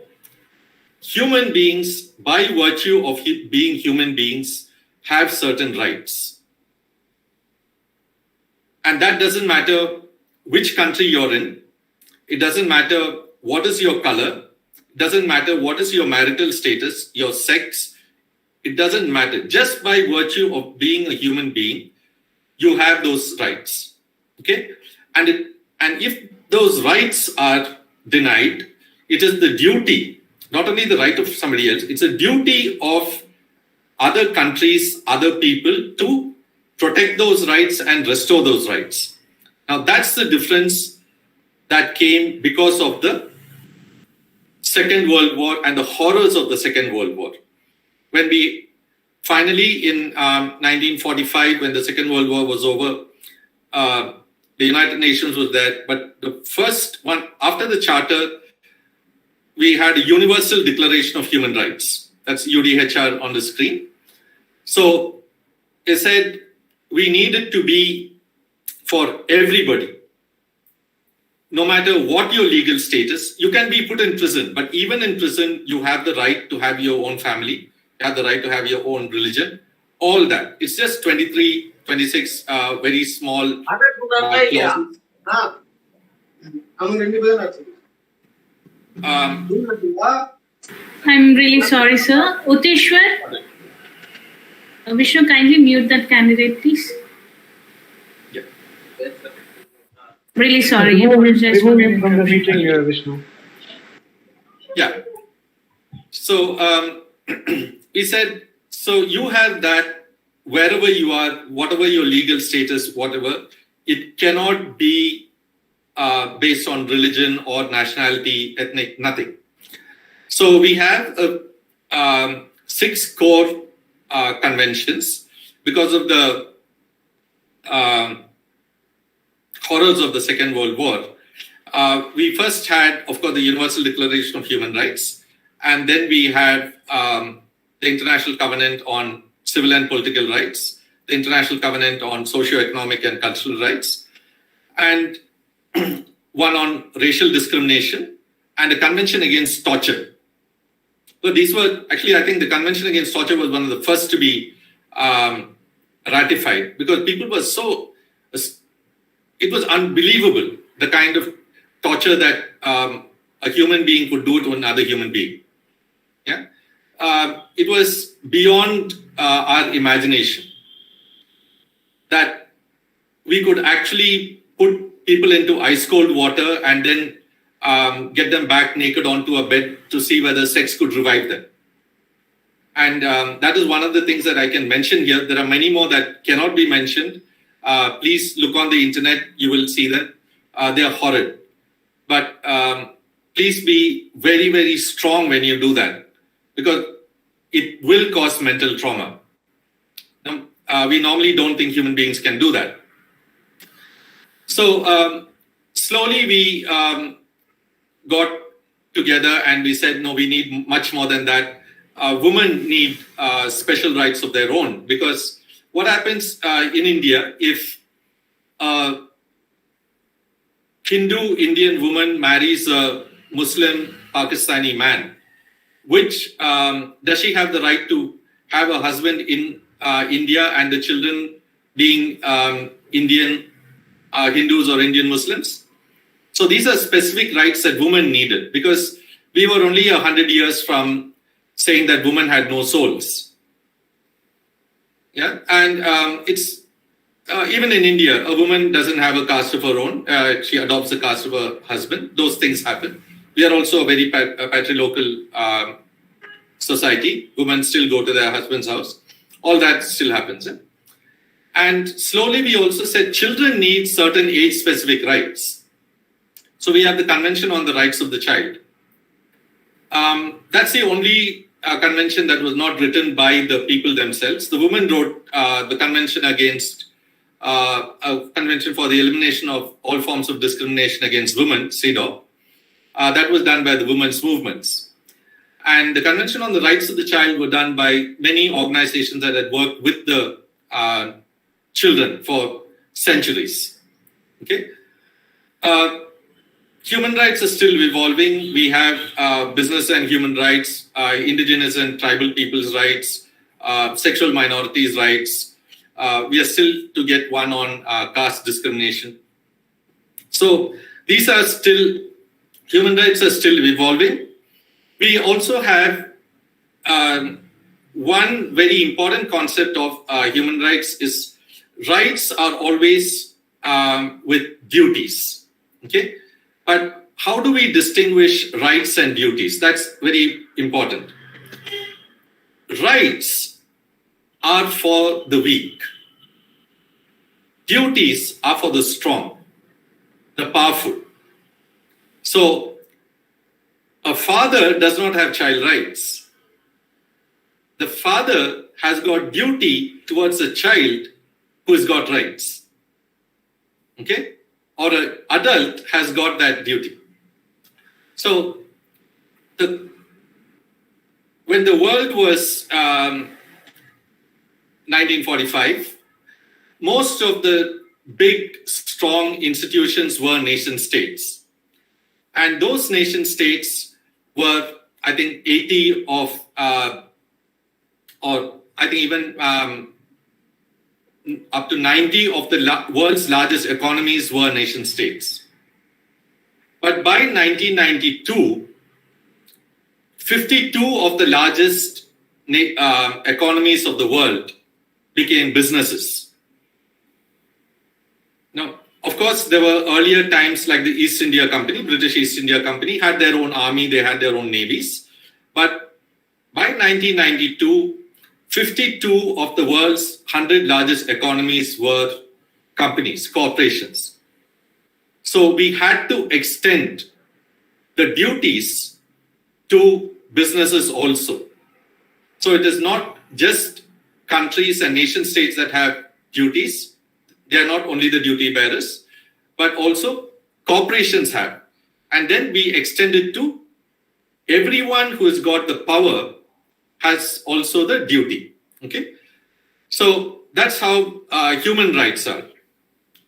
Speaker 4: human beings, by virtue of being human beings, have certain rights. And that doesn't matter which country you're in. It doesn't matter what is your color. doesn't matter what is your marital status, your sex, it doesn't matter. Just by virtue of being a human being, you have those rights. Okay? And if those rights are denied, it is the duty, not only the right of somebody else, it's a duty of other countries, other people to protect those rights and restore those rights. Now, that's the difference that came because of the Second World War and the horrors of the Second World War. When we finally, in 1945, when the Second World War was over, the United Nations was there. But the first one, after the Charter, we had a Universal Declaration of Human Rights. That's UDHR on the screen. So they said we needed to be for everybody. No matter what your legal status, you can be put in prison, but even in prison, you have the right to have your own family, you have the right to have your own religion, all that. It's just 23, 26 very small clauses.
Speaker 2: I'm really sorry, sir. Uteshwar, Vishnu, kindly mute that candidate, please.
Speaker 4: Yeah.
Speaker 2: Really sorry. Apologize for
Speaker 5: Remove him from the meeting, Vishnu.
Speaker 4: Yeah. So we said, so you have that wherever you are, whatever your legal status, whatever, it cannot be based on religion or nationality, ethnic, nothing. So we have 6 core conventions because of the horrors of the Second World War. We first had, of course, the Universal Declaration of Human Rights, and then we had the International Covenant on Civil and Political Rights, the International Covenant on Socio-Economic and Cultural Rights, and one on racial discrimination, and a Convention Against Torture. So these were, actually, I think the Convention Against Torture was one of the first to be ratified, because people were so, it was unbelievable, the kind of torture that a human being could do to another human being. Yeah, it was beyond our imagination that we could actually put people into ice cold water and then get them back naked onto a bed to see whether sex could revive them. And that is one of the things that I can mention here. There are many more that cannot be mentioned. Please look on the internet, you will see them. They are horrid. But please be very, very strong when you do that, because it will cause mental trauma. We normally don't think human beings can do that. So slowly we got together and we said, no, we need much more than that. Women need special rights of their own, because what happens in India, if a Hindu Indian woman marries a Muslim Pakistani man, which does she have the right to have a husband in India and the children being Indian Hindus or Indian Muslims? So these are specific rights that women needed, because we were only 100 years from saying that women had no souls. Yeah, and it's even in India, a woman doesn't have a caste of her own. She adopts the caste of her husband. Those things happen. We are also a very patrilocal society. Women still go to their husband's house. All that still happens. Eh? And slowly we also said children need certain age-specific rights. So we have the Convention on the Rights of the Child. That's the only convention that was not written by the people themselves. The women wrote the Convention Against a Convention for the Elimination of All Forms of Discrimination Against Women, CEDAW. That was done by the women's movements. And the Convention on the Rights of the Child were done by many organizations that had worked with the children for centuries. Okay. Human rights are still evolving. We have business and human rights, indigenous and tribal people's rights, sexual minorities' rights. We are still to get one on caste discrimination. So these are still, human rights are still evolving. We also have one very important concept of human rights is rights are always with duties. Okay, but how do we distinguish rights and duties? That's very important. Rights are for the weak. Duties are for the strong, the powerful. So, a father does not have child rights. The father has got duty towards a child who has got rights. Okay? Or an adult has got that duty. So, when the world was 1945, most of the big, strong institutions were nation states. And those nation states were, I think, 80 of, or I think even up to 90 of the world's largest economies were nation states. But by 1992, 52 of the largest economies of the world became businesses. Now, of course, there were earlier times like the East India Company, British East India Company had their own army, they had their own navies. But by 1992, 52 of the world's 100 largest economies were companies, corporations. So we had to extend the duties to businesses also. So it is not just countries and nation states that have duties. They are not only the duty bearers, but also corporations have. And then we extend it to everyone who has got the power has also the duty. Okay? So that's how human rights are.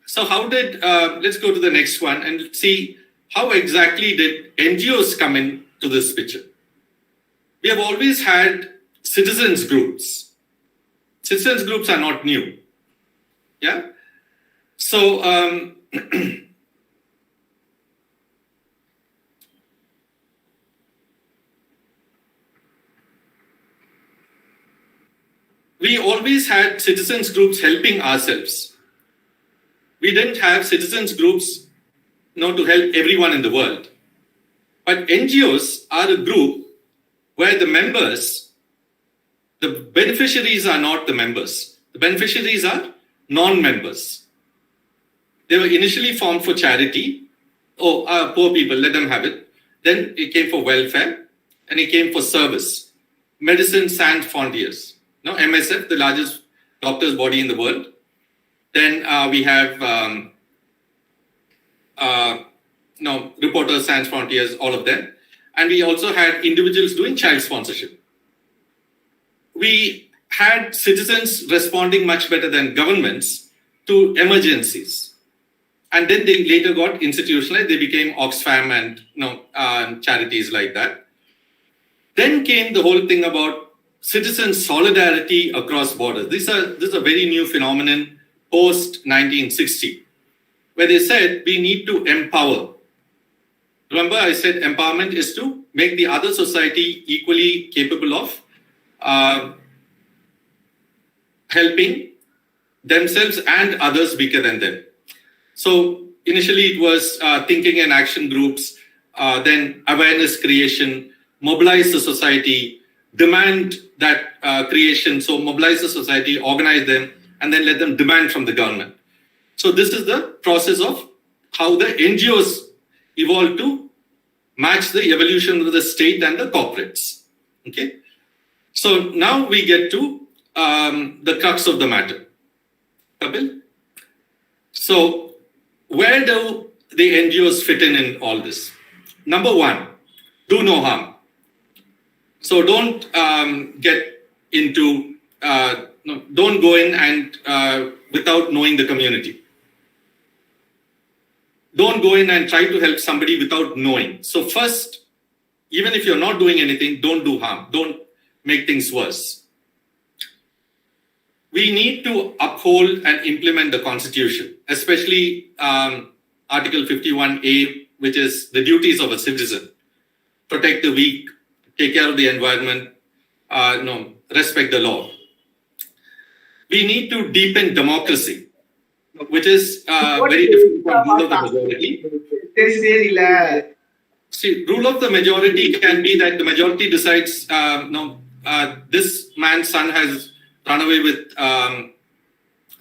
Speaker 4: So how did, let's go to the next one and see how exactly did NGOs come into this picture. We have always had citizens groups. Citizens groups are not new. Yeah? So, we always had citizens groups helping ourselves. We didn't have citizens groups to help everyone in the world. But NGOs are a group where the members, the beneficiaries are not the members. The beneficiaries are non-members. They were initially formed for charity. Oh, poor people, let them have it. Then it came for welfare and it came for service. Médecins Sans Frontières, MSF, the largest doctors' body in the world. Then we have Reporters Sans Frontières, all of them. And we also had individuals doing child sponsorship. We had citizens responding much better than governments to emergencies. And then they later got institutionalized. They became Oxfam and charities like that. Then came the whole thing about citizen solidarity across borders. This is a very new phenomenon post-1960, where they said we need to empower. Remember, I said empowerment is to make the other society equally capable of helping themselves and others weaker than them. So initially it was thinking and action groups, then awareness creation, mobilize the society, demand that creation. So mobilize the society, organize them, and then let them demand from the government. So this is the process of how the NGOs evolved to match the evolution of the state and the corporates. Okay. So now we get to the crux of the matter. Kapil? So where do the NGOs fit in all this? Number one, do no harm. So don't get into, don't go in and without knowing the community. Don't go in and try to help somebody without knowing. So first, even if you're not doing anything, don't do harm. Don't make things worse. We need to uphold and implement the Constitution, especially Article 51A, which is the duties of a citizen. Protect the weak, take care of the environment, respect the law. We need to deepen democracy, which is very different from rule of the majority. See, rule of the majority can be that the majority decides, this man's son has run away with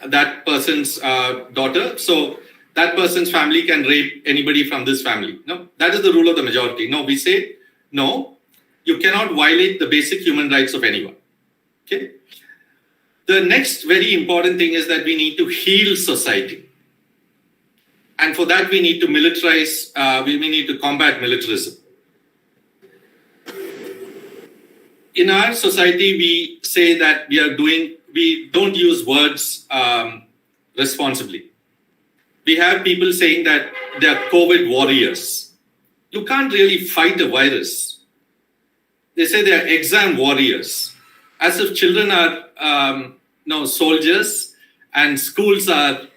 Speaker 4: that person's daughter, so that person's family can rape anybody from this family. No, that is the rule of the majority. No, we say, no, you cannot violate the basic human rights of anyone. Okay. The next very important thing is that we need to heal society. And for that, we need to militarize, we need to combat militarism. In our society, we say that we don't use words responsibly. We have people saying that they are COVID warriors. You can't really fight a virus. They say they are exam warriors, as if children are soldiers and schools are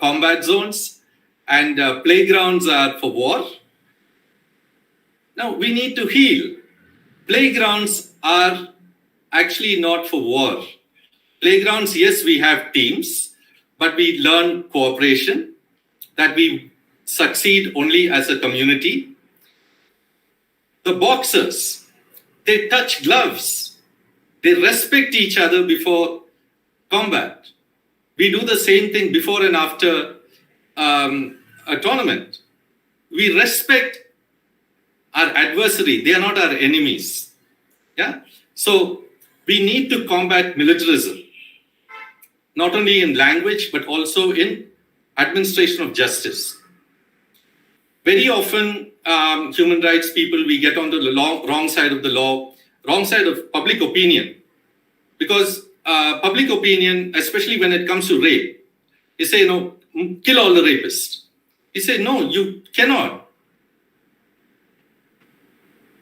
Speaker 4: combat zones and playgrounds are for war. Now, we need to heal. Playgrounds are actually not for war. Playgrounds, yes, we have teams, but we learn cooperation, that we succeed only as a community. The boxers, they touch gloves. They respect each other before combat. We do the same thing before and after a tournament. We respect our adversary. They are not our enemies. Yeah. So we need to combat militarism, not only in language, but also in administration of justice. Very often, human rights people, we get onto the wrong side of the law, wrong side of public opinion. Because public opinion, especially when it comes to rape, you say, no, kill all the rapists. You say, no, you cannot.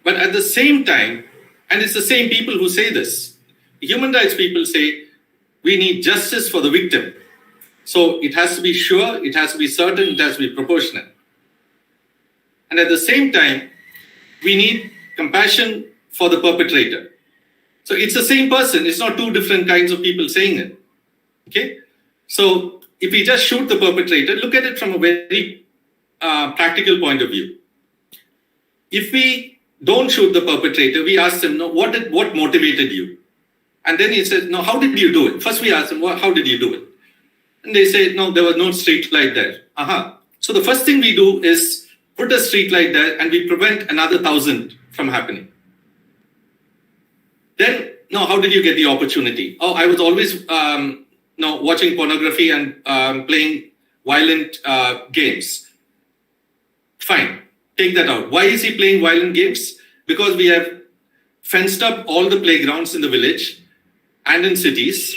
Speaker 4: But at the same time, and it's the same people who say this, human rights people say, we need justice for the victim. So it has to be sure, it has to be certain, it has to be proportionate. And at the same time, we need compassion for the perpetrator. So it's the same person, it's not two different kinds of people saying it. Okay? So if we just shoot the perpetrator, look at it from a very practical point of view. If we don't shoot the perpetrator, we ask them, no, what motivated you? And then he says, no, how did you do it? First we ask them, how did you do it? And they say, no, there was no street light there. So the first thing we do is put a street light there and we prevent another 1,000 from happening. Then, no, how did you get the opportunity? Oh, I was always watching pornography and playing violent games. Fine, take that out. Why is he playing violent games? Because we have fenced up all the playgrounds in the village and in cities.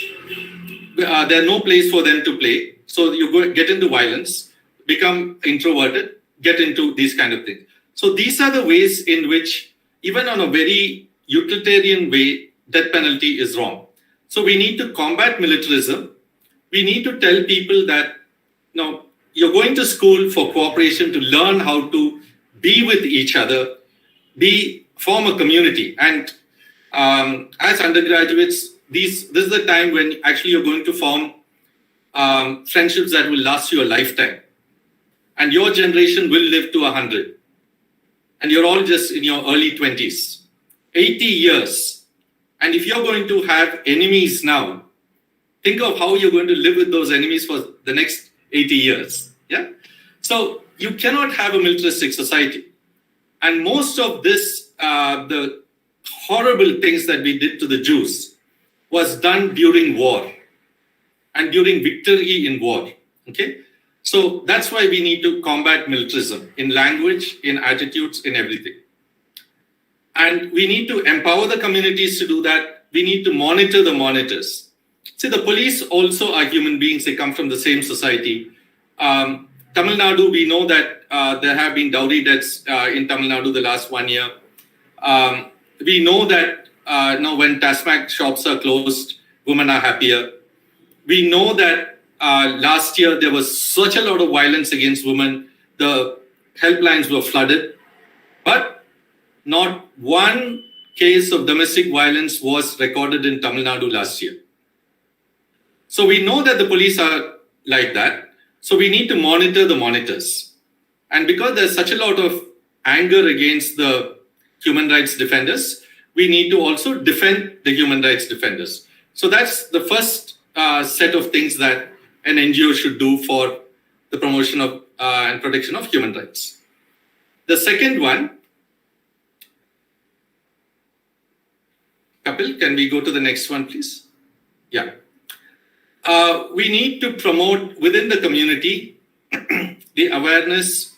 Speaker 4: There are no place for them to play. So you get into violence, become introverted, get into these kind of things. So these are the ways in which, even on a very utilitarian way, death penalty is wrong. So we need to combat militarism. We need to tell people that, you're going to school for cooperation to learn how to be with each other, form a community. And as undergraduates, this is the time when actually you're going to form friendships that will last you a lifetime. And your generation will live to 100. And you're all just in your early 20s. 80 years. And if you're going to have enemies now, think of how you're going to live with those enemies for the next 80 years. Yeah. So you cannot have a militaristic society. And most of this, the horrible things that we did to the Jews was done during war and during victory in war. Okay. So that's why we need to combat militarism in language, in attitudes, in everything. And we need to empower the communities to do that. We need to monitor the monitors. See, the police also are human beings. They come from the same society. Tamil Nadu, we know that there have been dowry deaths in Tamil Nadu the last 1 year. We know that when Tasmac shops are closed, women are happier. We know that last year there was such a lot of violence against women. The helplines were flooded. But not one case of domestic violence was recorded in Tamil Nadu last year. So we know that the police are like that. So we need to monitor the monitors. And because there's such a lot of anger against the human rights defenders, we need to also defend the human rights defenders. So that's the first set of things that an NGO should do for the promotion of and protection of human rights. The second one, Kapil, can we go to the next one, please? Yeah. We need to promote within the community the awareness,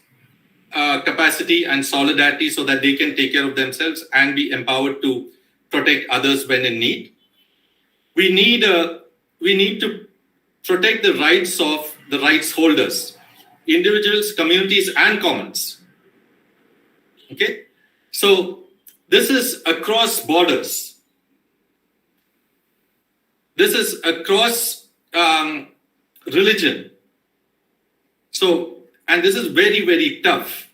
Speaker 4: capacity, and solidarity so that they can take care of themselves and be empowered to protect others when in need. We need to protect the rights of the rights holders, individuals, communities, and commons. Okay, so this is across borders. This is across religion. So, and this is very, very tough.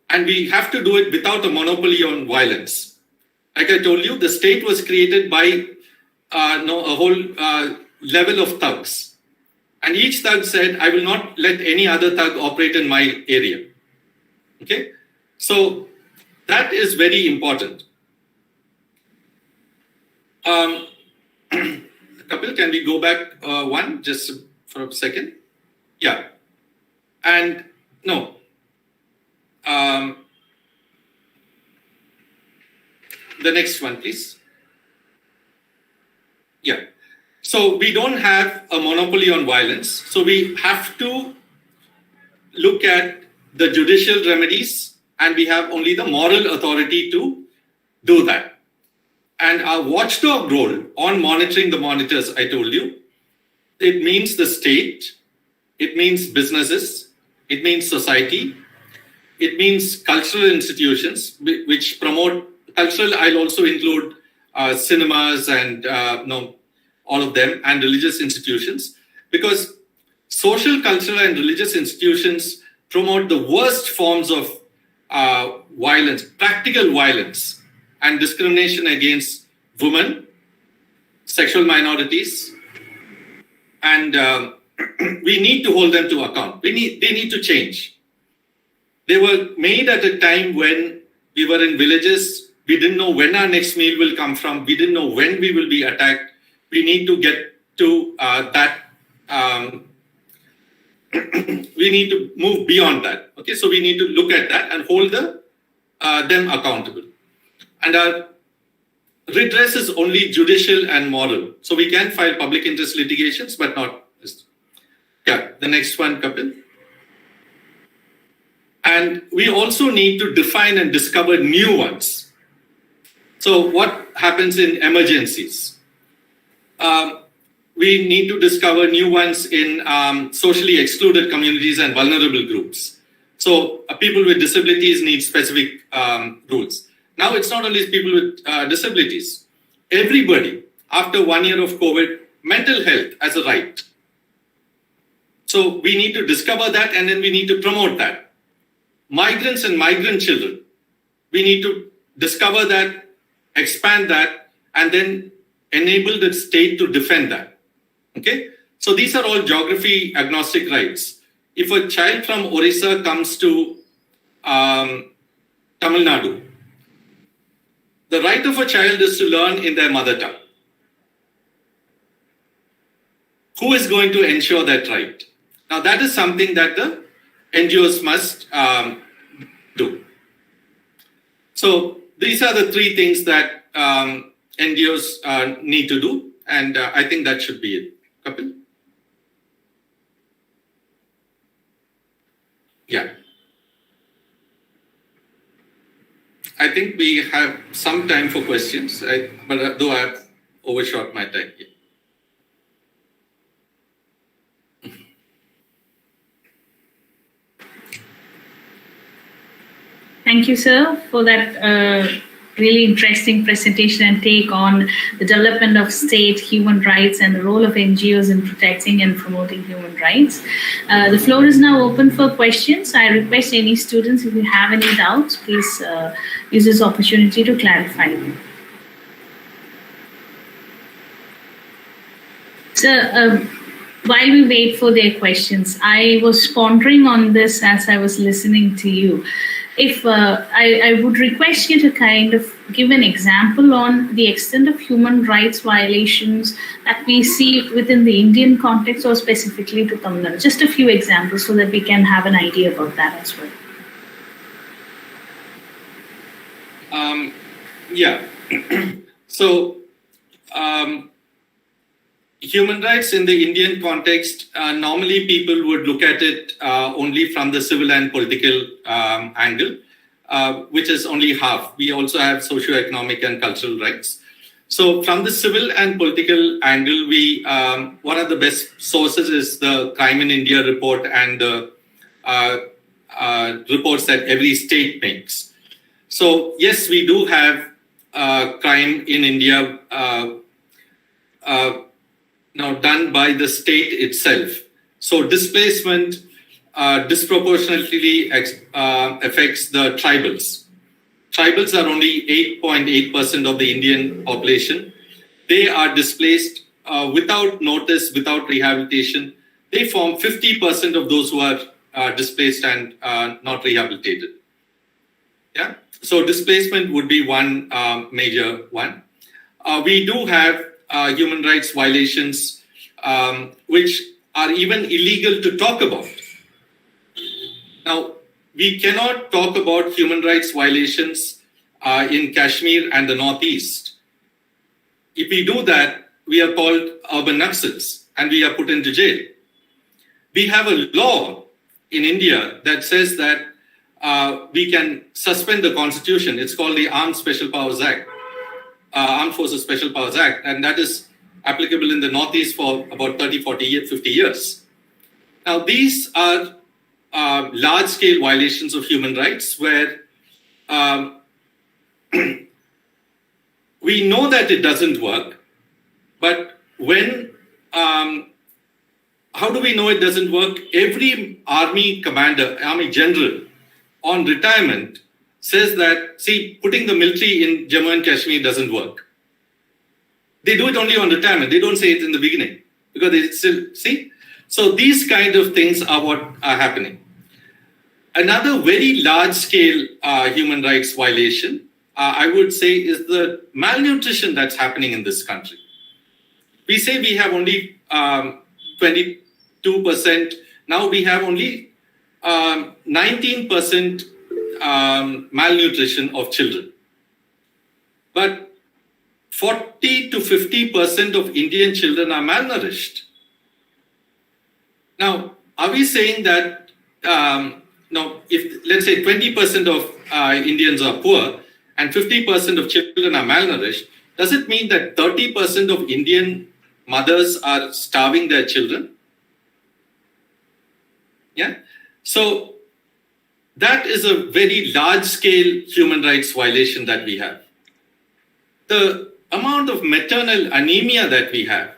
Speaker 4: And we have to do it without a monopoly on violence. Like I told you, the state was created by a whole level of thugs. And each thug said, I will not let any other thug operate in my area. Okay? So that is very important. Kapil, can we go back one just for a second? Yeah. And no. The next one, please. Yeah. So we don't have a monopoly on violence. So we have to look at the judicial remedies, and we have only the moral authority to do that. And our watchdog role on monitoring the monitors, I told you, it means the state, it means businesses, it means society, it means cultural institutions which promote cultural. I'll also include cinemas and all of them, and religious institutions, because social, cultural, and religious institutions promote the worst forms of violence, practical violence, and discrimination against women, sexual minorities, and we need to hold them to account. They need to change. They were made at a time when we were in villages. We didn't know when our next meal will come from. We didn't know when we will be attacked. We need to get to that. We need to move beyond that. Okay, so we need to look at that and hold them accountable. And our redress is only judicial and moral. So we can file public interest litigations, but not this. Yeah, the next one, Kapil. And we also need to define and discover new ones. So what happens in emergencies? We need to discover new ones in socially excluded communities and vulnerable groups. So people with disabilities need specific rules. Now it's not only people with disabilities. Everybody, after 1 year of COVID, mental health as a right. So we need to discover that, and then we need to promote that. Migrants and migrant children, we need to discover that, expand that, and then enable the state to defend that. Okay? So these are all geography agnostic rights. If a child from Orissa comes to Tamil Nadu, the right of a child is to learn in their mother tongue. Who is going to ensure that right? Now that is something that the NGOs must do. So these are the three things that NGOs need to do, and I think that should be it. Kapil? Yeah. I think we have some time for questions, but though I have overshot my time here.
Speaker 2: Thank you, sir, for that really interesting presentation and take on the development of state human rights and the role of NGOs in protecting and promoting human rights. The floor is now open for questions. I request any students, if you have any doubts, please use this opportunity to clarify them. So, while we wait for their questions, I was pondering on this as I was listening to you. If I would request you to kind of give an example on the extent of human rights violations that we see within the Indian context or specifically to Tamil Nadu. Just a few examples so that we can have an idea about that as well.
Speaker 4: Yeah. So, human rights in the Indian context, normally people would look at it only from the civil and political angle, which is only half. We also have socio-economic and cultural rights. So from the civil and political angle, we one of the best sources is the Crime in India report and the reports that every state makes. So yes, we do have crime in India now done by the state itself. So displacement disproportionately affects the tribals. Tribals are only 8.8% of the Indian population. They are displaced without notice, without rehabilitation. They form 50% of those who are displaced and not rehabilitated. Yeah. So displacement would be one major one. We do have human rights violations, which are even illegal to talk about. Now, we cannot talk about human rights violations in Kashmir and the Northeast. If we do that, we are called urban Naxals and we are put into jail. We have a law in India that says that we can suspend the constitution. It's called the Armed Special Powers Act. Armed Forces Special Powers Act, and that is applicable in the Northeast for about 30, 40, 50 years. Now, these are large-scale violations of human rights where we know that it doesn't work, but when, how do we know it doesn't work? Every army commander, army general on retirement says that, see, putting the military in Jammu and Kashmir doesn't work. They do it only on retirement. They don't say it in the beginning because they still, see? So these kind of things are what are happening. Another very large-scale human rights violation, I would say, is the malnutrition that's happening in this country. We say we have only 22%. Now we have only 19% malnutrition of children. But 40 to 50% of Indian children are malnourished. Now, are we saying that, now, if let's say 20% of Indians are poor and 50% of children are malnourished, does it mean that 30% of Indian mothers are starving their children? Yeah. So that is a very large-scale human rights violation that we have. The amount of maternal anemia that we have,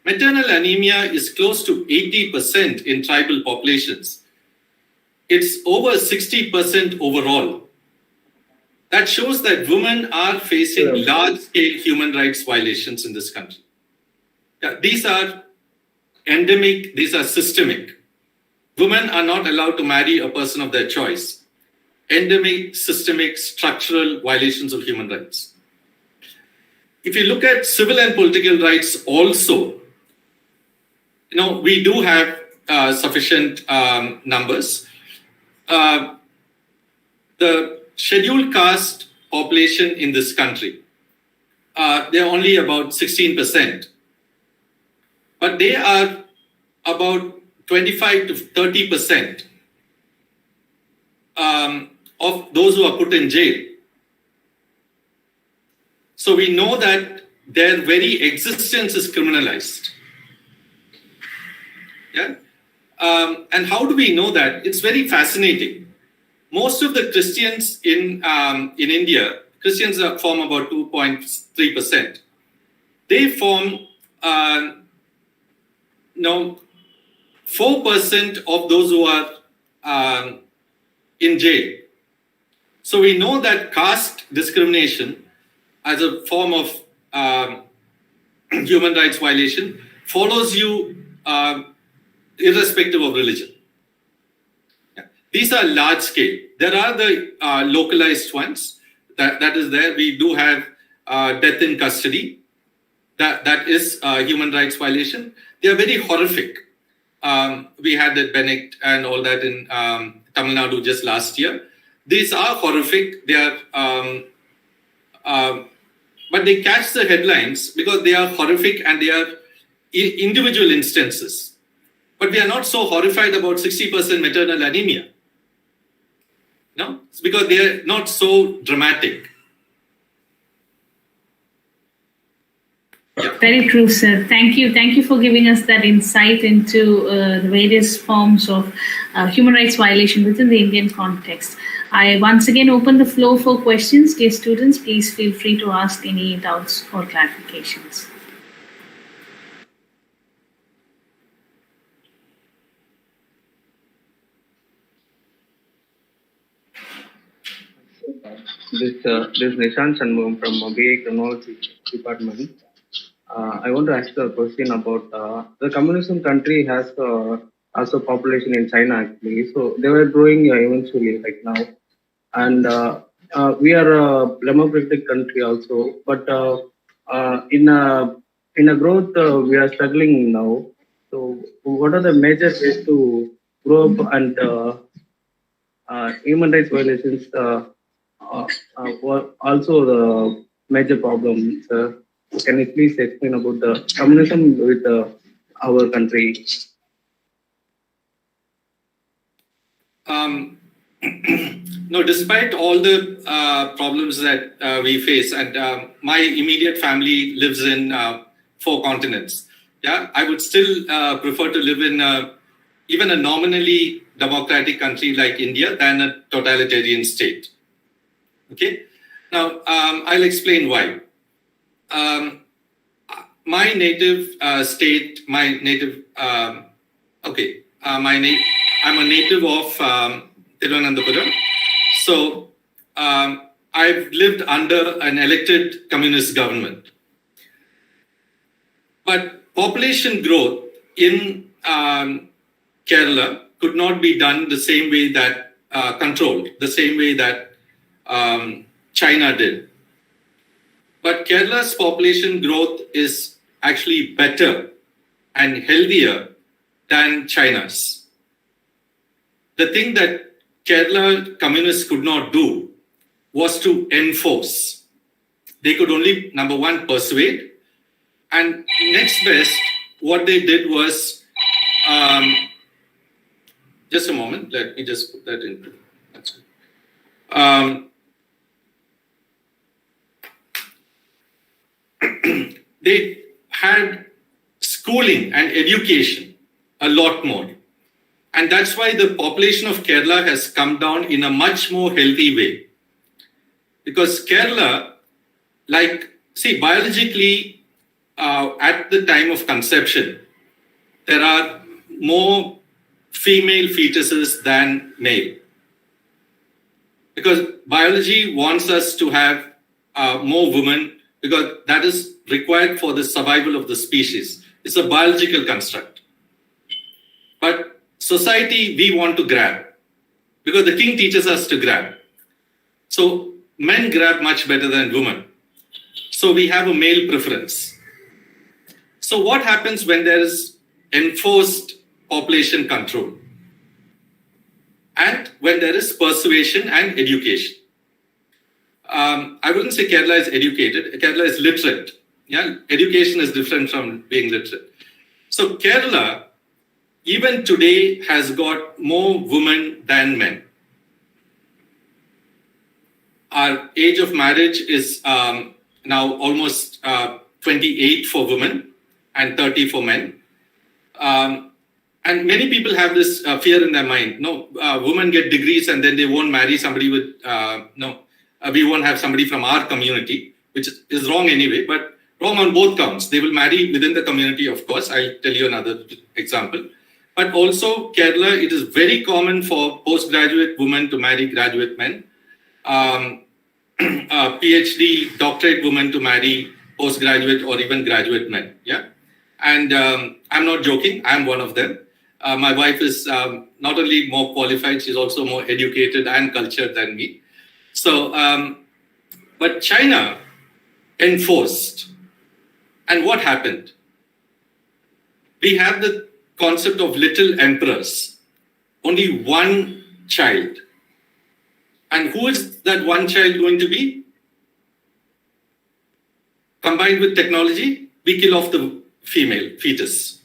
Speaker 4: maternal anemia is close to 80% in tribal populations. It's over 60% overall. That shows that women are facing large-scale human rights violations in this country. Yeah, these are endemic, these are systemic. Women are not allowed to marry a person of their choice. Endemic, systemic, structural violations of human rights. If you look at civil and political rights also, we do have sufficient numbers. The scheduled caste population in this country, they're only about 16%. But they are about 25 to 30% of those who are put in jail. So we know that their very existence is criminalized. Yeah. And how do we know that? It's very fascinating. Most of the Christians in India, Christians form about 2.3%. They form 4% of those who are in jail. So we know that caste discrimination as a form of human rights violation follows you irrespective of religion. These are large scale. There are the localized ones that is there. We do have death in custody. That is a human rights violation. They are very horrific. We had that Benedict and all that in Tamil Nadu just last year. These are horrific. They are, but they catch the headlines because they are horrific and they are individual instances. But we are not so horrified about 60% maternal anemia. No, it's because they are not so dramatic.
Speaker 2: Yeah. Very true, sir. Thank you. Thank you for giving us that insight into the various forms of human rights violation within the Indian context. I once again open the floor for questions. Dear students, please feel free to ask any doubts or clarifications.
Speaker 5: This is Nishan Shanmugam from BA Criminology Department. I want to ask a question about the communism country has also population in China actually. So they were growing eventually right now, and we are a democratic country also. But in a growth we are struggling now. So what are the major ways to grow up and human rights violations? Also the major problems. Can you please explain about the communism with our country?
Speaker 4: No, despite all the problems that we face, and my immediate family lives in 4 continents. Yeah, I would still prefer to live in even a nominally democratic country like India than a totalitarian state. Okay, now I'll explain why. My native state, I'm a native of Thiruvananthapuram. So I've lived under an elected communist government. But population growth in Kerala could not be done the same way that controlled, the same way that China did. But Kerala's population growth is actually better and healthier than China's. The thing that Kerala communists could not do was to enforce. They could only, number one, persuade. And next best, what they did was, just a moment, let me just put that into. That's it. They had schooling and education a lot more. And that's why the population of Kerala has come down in a much more healthy way. Because Kerala, biologically, at the time of conception, there are more female fetuses than male. Because biology wants us to have more women, because that is required for the survival of the species. It's a biological construct. But society, we want to grab, because the king teaches us to grab. So men grab much better than women. So we have a male preference. So what happens when there is enforced population control? And when there is persuasion and education? I wouldn't say Kerala is educated. Kerala is literate. Yeah, education is different from being literate. So Kerala, even today, has got more women than men. Our age of marriage is now almost 28 for women and 30 for men. And many people have this fear in their mind. No, women get degrees and then they won't marry somebody with, we won't have somebody from our community, which is wrong anyway, but wrong on both counts. They will marry within the community, of course. I'll tell you another example. But also Kerala, it is very common for postgraduate women to marry graduate men. PhD, doctorate women to marry postgraduate or even graduate men. Yeah, and I'm not joking. I'm one of them. My wife is not only more qualified, she's also more educated and cultured than me. So, but China enforced. And what happened? We have the concept of little emperors, only one child. And who is that one child going to be? Combined with technology, we kill off the female fetus.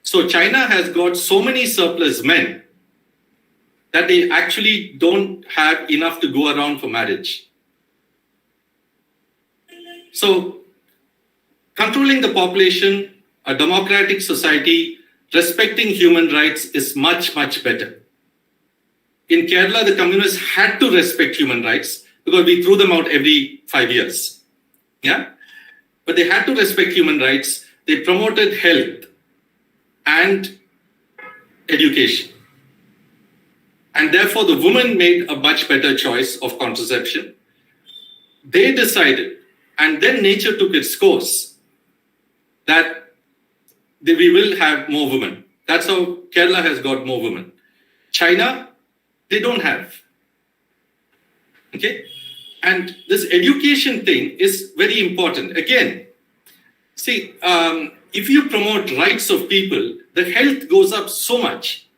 Speaker 4: So China has got so many surplus men that they actually don't have enough to go around for marriage. So controlling the population, a democratic society, respecting human rights is much, much better. In Kerala, the communists had to respect human rights because we threw them out every 5 years. Yeah? But they had to respect human rights. They promoted health and education. And therefore, the woman made a much better choice of contraception. They decided, and then nature took its course, that we will have more women. That's how Kerala has got more women. China, they don't have. Okay? And this education thing is very important. Again, see, if you promote rights of people, the health goes up so much.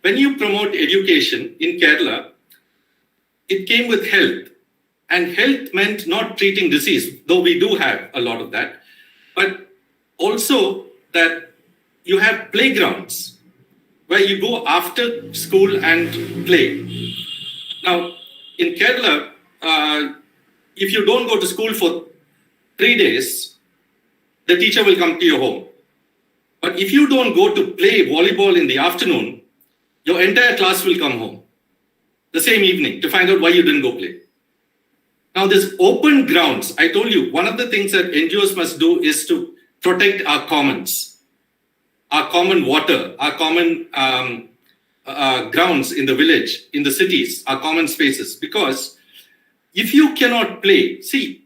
Speaker 4: When you promote education in Kerala, it came with health. And health meant not treating disease, though we do have a lot of that, but also that you have playgrounds where you go after school and play. Now, in Kerala, if you don't go to school for 3 days, the teacher will come to your home. But if you don't go to play volleyball in the afternoon, your entire class will come home the same evening to find out why you didn't go play. Now, this open grounds, I told you, one of the things that NGOs must do is to protect our commons, our common water, our common grounds in the village, in the cities, our common spaces. Because if you cannot play, see,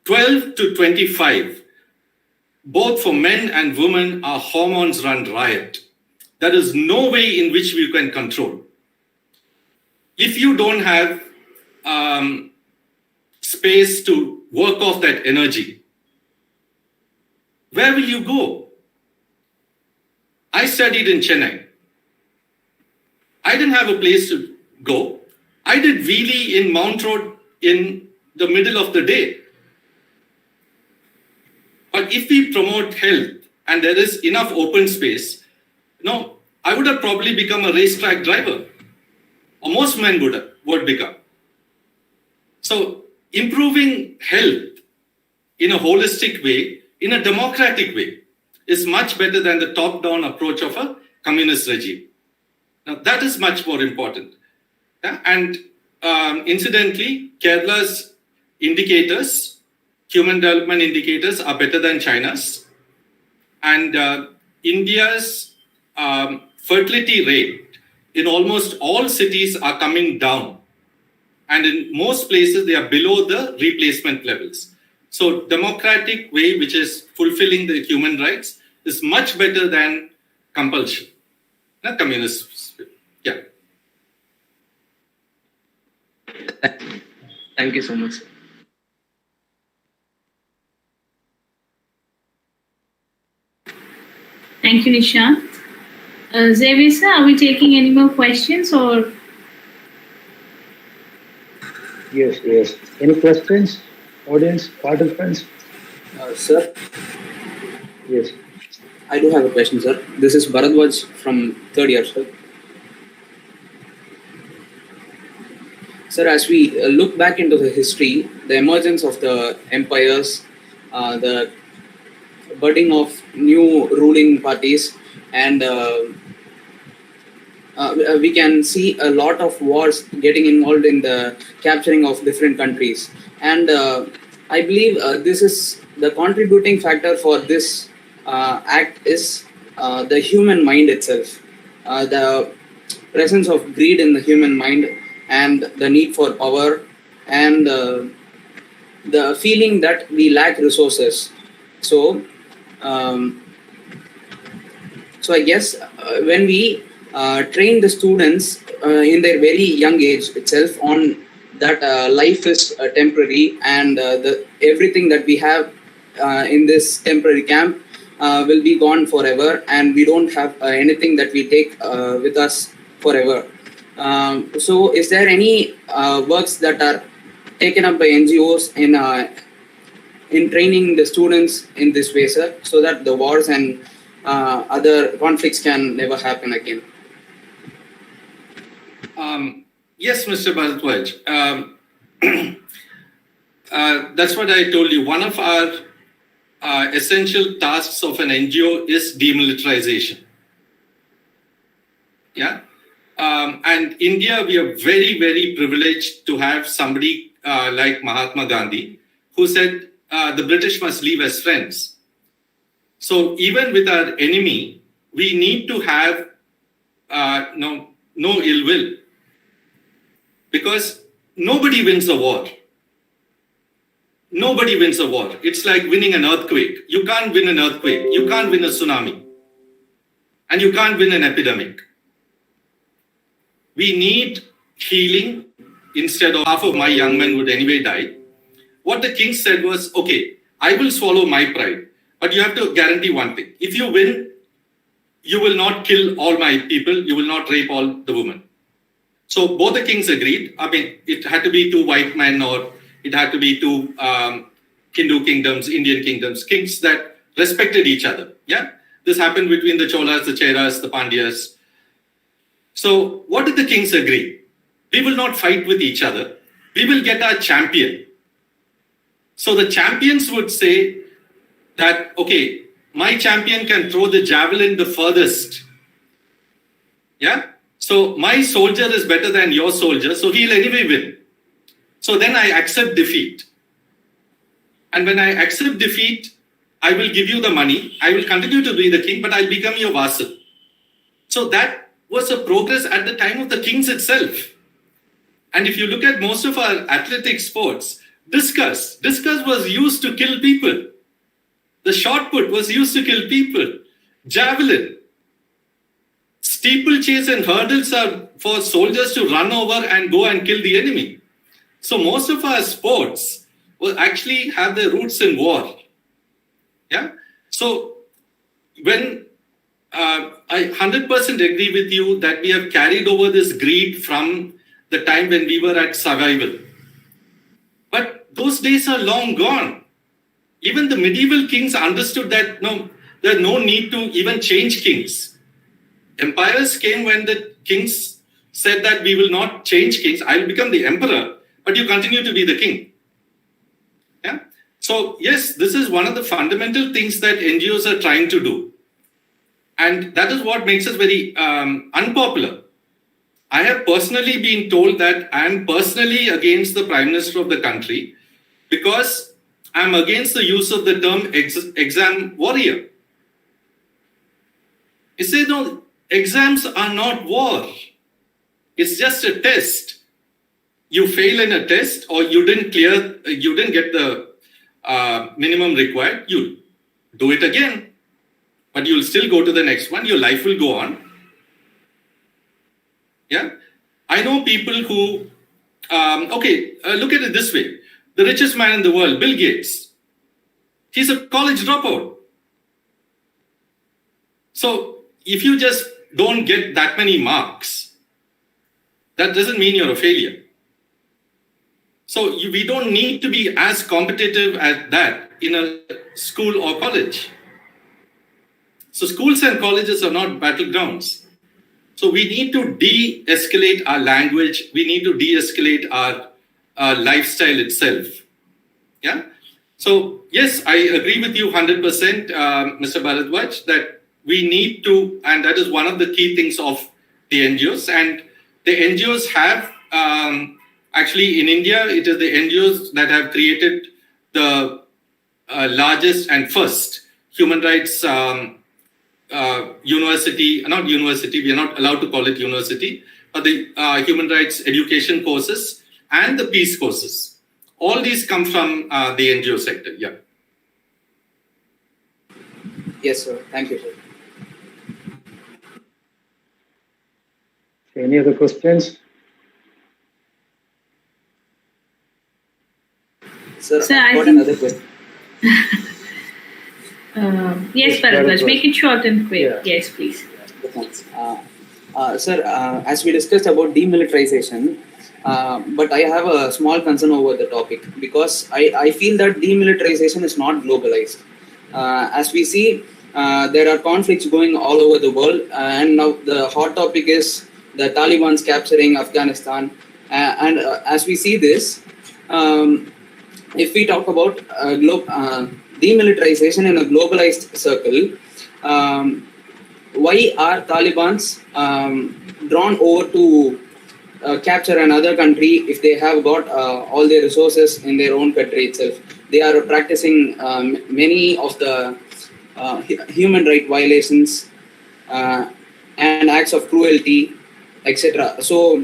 Speaker 4: 12 to 25, both for men and women, our hormones run riot. There is no way in which we can control. If you don't have space to work off that energy, where will you go? I studied in Chennai. I didn't have a place to go. I did wheelie in Mount Road in the middle of the day. But if we promote health and there is enough open space, no, I would have probably become a racetrack driver, or most men would become. So improving health in a holistic way, in a democratic way, is much better than the top-down approach of a communist regime. Now, that is much more important. Yeah? And incidentally, Kerala's indicators, human development indicators, are better than China's. And India's fertility rate in almost all cities are coming down. And in most places, they are below the replacement levels. So democratic way, which is fulfilling the human rights, is much better than compulsion. Not communist. Yeah.
Speaker 5: Thank you so much.
Speaker 2: Thank you, Nishant. Xavier sir, are we taking any more questions or?
Speaker 6: Yes. Any questions? Audience, participants?
Speaker 7: Sir?
Speaker 6: Yes.
Speaker 7: I do have a question, sir. This is Bharadwaj from third year, sir. Sir, as we look back into the history, the emergence of the empires, the budding of new ruling parties, and we can see a lot of wars getting involved in the capturing of different countries. And I believe this is the contributing factor for this act is the human mind itself. The presence of greed in the human mind and the need for power, and the feeling that we lack resources. So, so I guess when we train the students in their very young age itself on that life is temporary, and everything that we have in this temporary camp will be gone forever, and we don't have anything that we take with us forever. So is there any works that are taken up by NGOs in training the students in this way, sir, so that the wars and other conflicts can never happen again?
Speaker 4: Yes, Mr. Bharadwaj. That's what I told you. One of our essential tasks of an NGO is demilitarization. Yeah. And India, we are very, very privileged to have somebody like Mahatma Gandhi, who said the British must leave as friends. So even with our enemy, we need to have no ill will, because nobody wins a war. Nobody wins a war. It's like winning an earthquake. You can't win an earthquake. You can't win a tsunami. And you can't win an epidemic. We need healing. Instead of half of my young men would anyway die. What the king said was, okay, I will swallow my pride, but you have to guarantee one thing. If you win, you will not kill all my people. You will not rape all the women. So both the kings agreed. I mean, it had to be two white men, or it had to be two Hindu kingdoms, Indian kingdoms, kings that respected each other. Yeah, this happened between the Cholas, the Cheras, the Pandyas. So what did the kings agree? We will not fight with each other. We will get our champion. So the champions would say that, okay, my champion can throw the javelin the furthest. Yeah. So my soldier is better than your soldier, so he'll anyway win. So then I accept defeat. And when I accept defeat, I will give you the money. I will continue to be the king, but I'll become your vassal. So that was a progress at the time of the kings itself. And if you look at most of our athletic sports, discus was used to kill people. The shot put was used to kill people. Javelin. Steeplechase and hurdles are for soldiers to run over and go and kill the enemy. So most of our sports will actually have their roots in war. Yeah. So when I 100% agree with you that we have carried over this greed from the time when we were at survival. But those days are long gone. Even the medieval kings understood that there's no need to even change kings. Empires came when the kings said that we will not change kings. I will become the emperor, but you continue to be the king. Yeah. So yes, this is one of the fundamental things that NGOs are trying to do. And that is what makes us very unpopular. I have personally been told that I am personally against the Prime Minister of the country because I'm against the use of the term exam warrior. You say, no, exams are not war. It's just a test. You fail in a test or you didn't get the minimum required, you do it again. But you'll still go to the next one. Your life will go on. Yeah. I know people who, look at it this way. The richest man in the world, Bill Gates, he's a college dropout. So if you just don't get that many marks, that doesn't mean you're a failure. So we don't need to be as competitive as that in a school or college. So schools and colleges are not battlegrounds. So we need to de-escalate our language. We need to de-escalate our lifestyle itself. Yeah. So yes, I agree with you 100%, Mr. Bharadwaj, that we need to, and that is one of the key things of the NGOs. And the NGOs have, actually in India, it is the NGOs that have created the largest and first human rights university, we are not allowed to call it university, the human rights education courses and the peace courses. All these come from the NGO sector. Yeah.
Speaker 7: Yes, sir. Thank you, sir.
Speaker 6: Any other questions?
Speaker 7: Sir,
Speaker 2: Sir,
Speaker 7: I've
Speaker 2: I
Speaker 7: got
Speaker 2: think-
Speaker 7: another question.
Speaker 2: Yes, Bharadwaj, make it short and quick.
Speaker 6: Yeah.
Speaker 2: Yes, please.
Speaker 7: Thanks. Sir, as we discussed about demilitarization, but I have a small concern over the topic because I feel that demilitarization is not globalized. As we see, there are conflicts going all over the world, and now the hot topic is the Taliban's capturing Afghanistan. And as we see this, if we talk about demilitarization in a globalized circle, why are Taliban's drawn over to capture another country if they have got all their resources in their own country itself? They are practicing many of the human right violations and acts of cruelty, etc. So,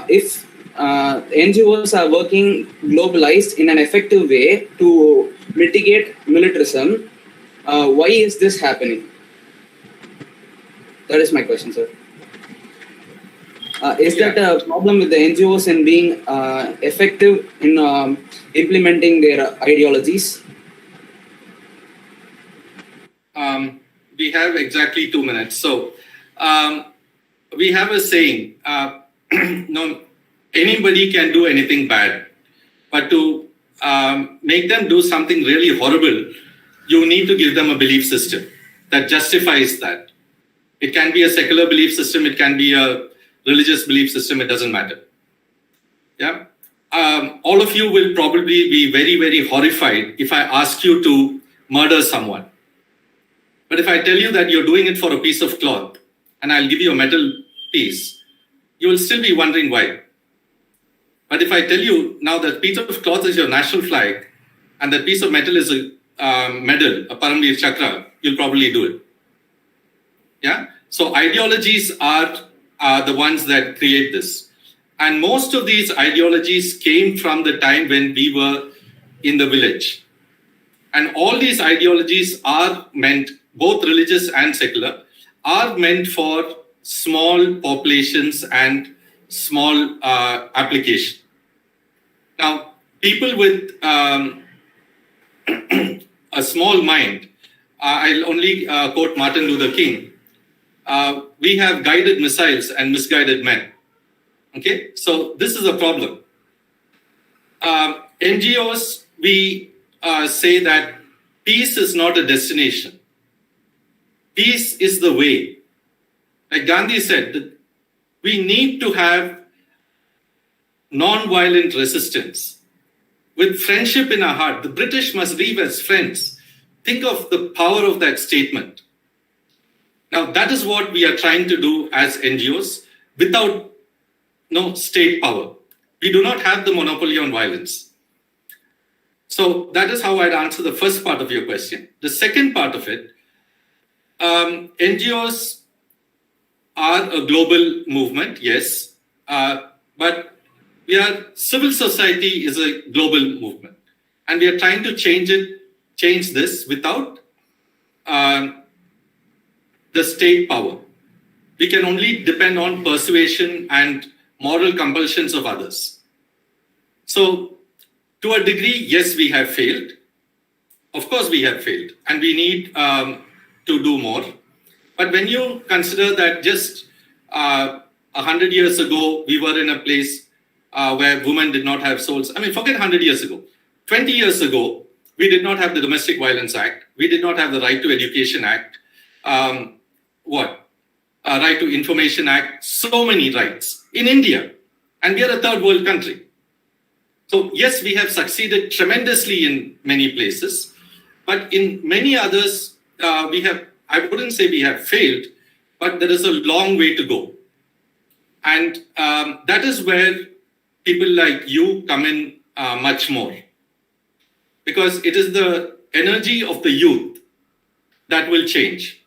Speaker 7: if NGOs are working globalized in an effective way to mitigate militarism, why is this happening? That is my question, sir. Is that a problem with the NGOs in being effective in implementing their ideologies?
Speaker 4: We have exactly 2 minutes. So we have a saying, no, anybody can do anything bad, but to make them do something really horrible, you need to give them a belief system that justifies that. It can be a secular belief system, it can be a religious belief system, it doesn't matter. Yeah. All of you will probably be very, very horrified if I ask you to murder someone. But if I tell you that you're doing it for a piece of cloth and I'll give you a metal piece, you will still be wondering why. But if I tell you now that piece of cloth is your national flag and that piece of metal is a medal, a Paramveer Chakra, you'll probably do it. Yeah. So ideologies are the ones that create this. And most of these ideologies came from the time when we were in the village. And all these ideologies are meant, both religious and secular, are meant for small populations and small application. Now, people with a small mind, I'll only quote Martin Luther King, we have guided missiles and misguided men. Okay, so this is a problem. NGOs, we say that peace is not a destination. Peace is the way. Like Gandhi said, that we need to have non-violent resistance. With friendship in our heart, the British must live as friends. Think of the power of that statement. Now, that is what we are trying to do as NGOs without state power. We do not have the monopoly on violence. So that is how I'd answer the first part of your question. The second part of it, NGOs are a global movement, yes, but civil society is a global movement. And we are trying to change this without the state power. We can only depend on persuasion and moral compulsions of others. So, to a degree, yes, we have failed. Of course, we have failed, and we need to do more. But when you consider that just 100 years ago, we were in a place where women did not have souls. I mean, forget 100 years ago. 20 years ago, we did not have the Domestic Violence Act. We did not have the Right to Education Act. Right to Information Act, so many rights in India. And we are a third world country. So yes, we have succeeded tremendously in many places, but in many others, I wouldn't say we have failed, but there is a long way to go. And that is where people like you come in much more. Because it is the energy of the youth that will change.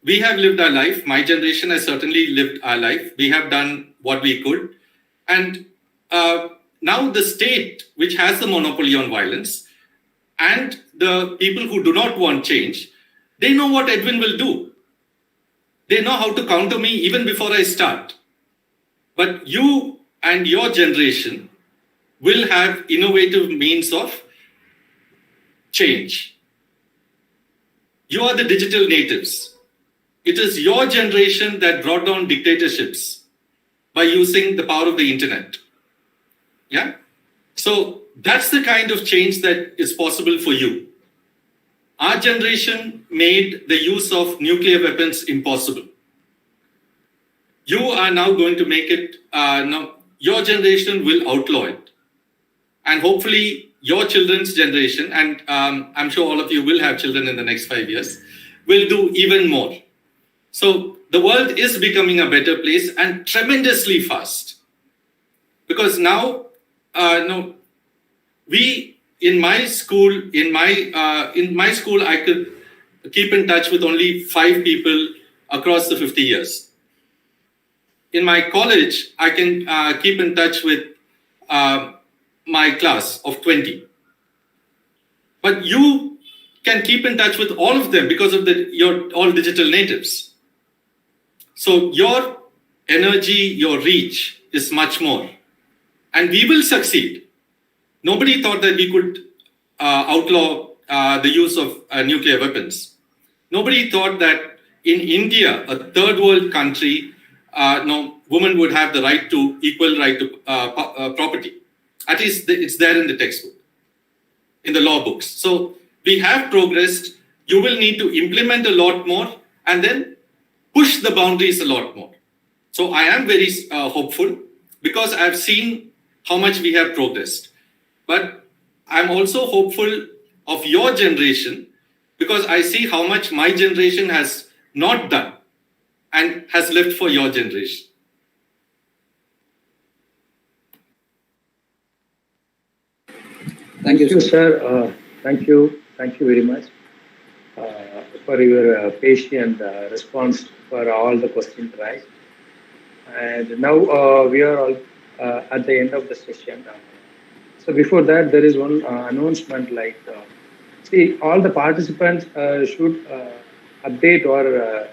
Speaker 4: we have lived our life. My generation has certainly lived our life. We have done what we could. And now the state, which has the monopoly on violence, and the people who do not want change, they know what Edwin will do. They know how to counter me even before I start. But you and your generation will have innovative means of change. You are the digital natives. It is your generation that brought down dictatorships by using the power of the internet. Yeah? So that's the kind of change that is possible for you. Our generation made the use of nuclear weapons impossible. You are now going to make it, your generation will outlaw it. And hopefully your children's generation, and I'm sure all of you will have children in the next 5 years, will do even more. So the world is becoming a better place, and tremendously fast. Because now, we in my school, I could keep in touch with only 5 people across the 50 years. In my college, I can keep in touch with my class of 20. But you can keep in touch with all of them because of you're all digital natives. So your energy, your reach is much more. And we will succeed. Nobody thought that we could outlaw the use of nuclear weapons. Nobody thought that in India, a third world country, women would have the equal right to property. At least it's there in the textbook, in the law books. So we have progressed. You will need to implement a lot more and then push the boundaries a lot more. So I am very hopeful because I've seen how much we have progressed. But I'm also hopeful of your generation because I see how much my generation has not done and has left for your generation.
Speaker 6: Thank you, sir. Thank you very much for your patient response for all the questions raised. And now we are all at the end of the session. So before that, there is one announcement like, see, all the participants should update or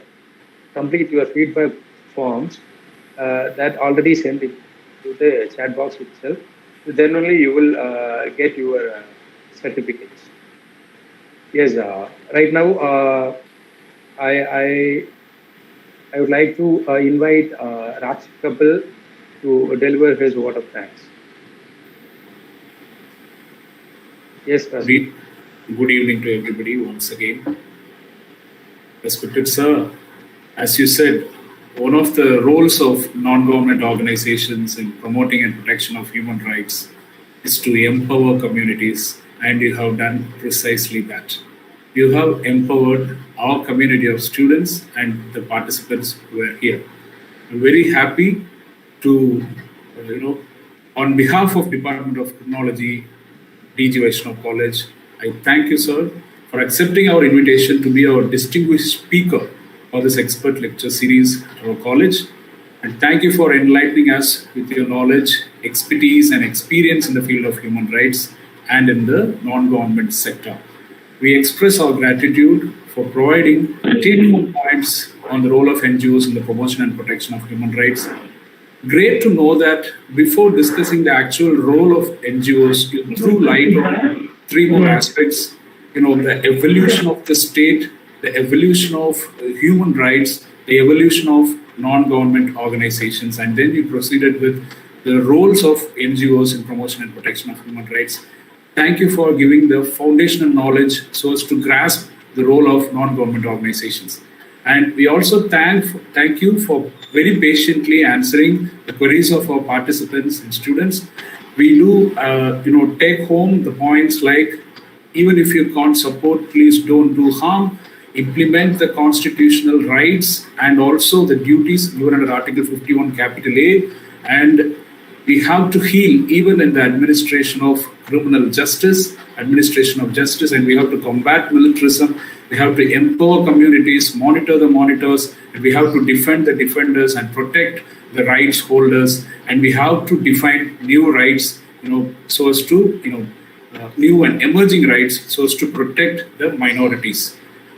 Speaker 6: complete your feedback forms that already sent it to the chat box itself. Then only you will get your certificates. Yes, right now I would like to invite Raj Kapil to deliver his vote of thanks. Yes, sir.
Speaker 3: Good evening to everybody once again. Respected sir, as you said, one of the roles of non-government organizations in promoting and protection of human rights is to empower communities, and you have done precisely that. You have empowered our community of students and the participants who are here. I'm very happy to, on behalf of Department of Criminology, DGVC College, I thank you, sir, for accepting our invitation to be our distinguished speaker for this expert lecture series at our college. And thank you for enlightening us with your knowledge, expertise, and experience in the field of human rights and in the non-government sector. We express our gratitude for providing 10 points on the role of NGOs in the promotion and protection of human rights. Great to know that before discussing the actual role of NGOs, you threw light on 3 more aspects, the evolution of the state, the evolution of human rights, the evolution of non-government organizations, and then you proceeded with the roles of NGOs in promotion and protection of human rights. Thank you for giving the foundational knowledge so as to grasp the role of non-government organizations. And we also thank you for very patiently answering the queries of our participants and students. We do, take home the points like, even if you can't support, please don't do harm. Implement the constitutional rights and also the duties given under Article 51, capital A. And we have to heal even in the administration of criminal justice, administration of justice, and we have to combat militarism. we have to empower communities, monitor the monitors, and we have to defend the defenders and protect the rights holders, and we have to define new rights, so as to, new and emerging rights, so as to protect the minorities.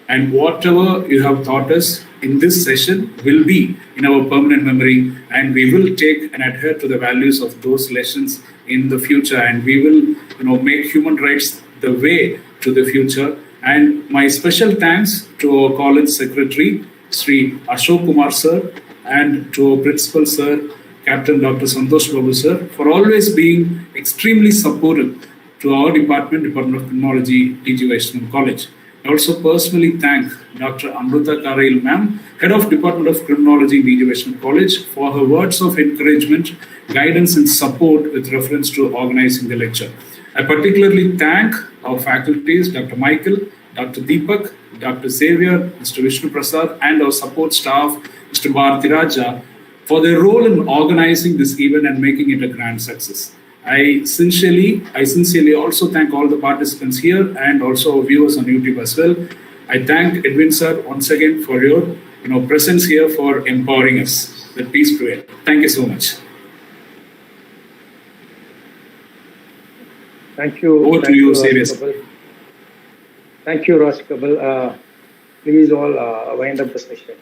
Speaker 3: And whatever you have taught us in this session will be in our permanent memory, and we will take and adhere to the values of those lessons in the future, and we will, make human rights the way to the future. And my special thanks to our college secretary, Sri Ashok Kumar sir, and to our principal sir, Captain Dr. Santosh Babu sir, for always being extremely supportive to our Department of Criminology, DGVC College. I also personally thank Dr. Amrita Karail ma'am, Head of Department of Criminology, DGVC College, for her words of encouragement, guidance and support with reference to organizing the lecture. I particularly thank our faculties, Dr. Michael, Dr. Deepak, Dr. Xavier, Mr. Vishnu Prasad, and our support staff, Mr. Bharati Raja, for their role in organizing this event and making it a grand success. I sincerely also thank all the participants here and also our viewers on YouTube as well. I thank Edwin sir once again for your presence here, for empowering us. Let peace prevail. Thank you so much.
Speaker 6: Thank you.
Speaker 3: Over to you, Serious.
Speaker 6: Thank you, Raj Kabul. Please all wind up the session.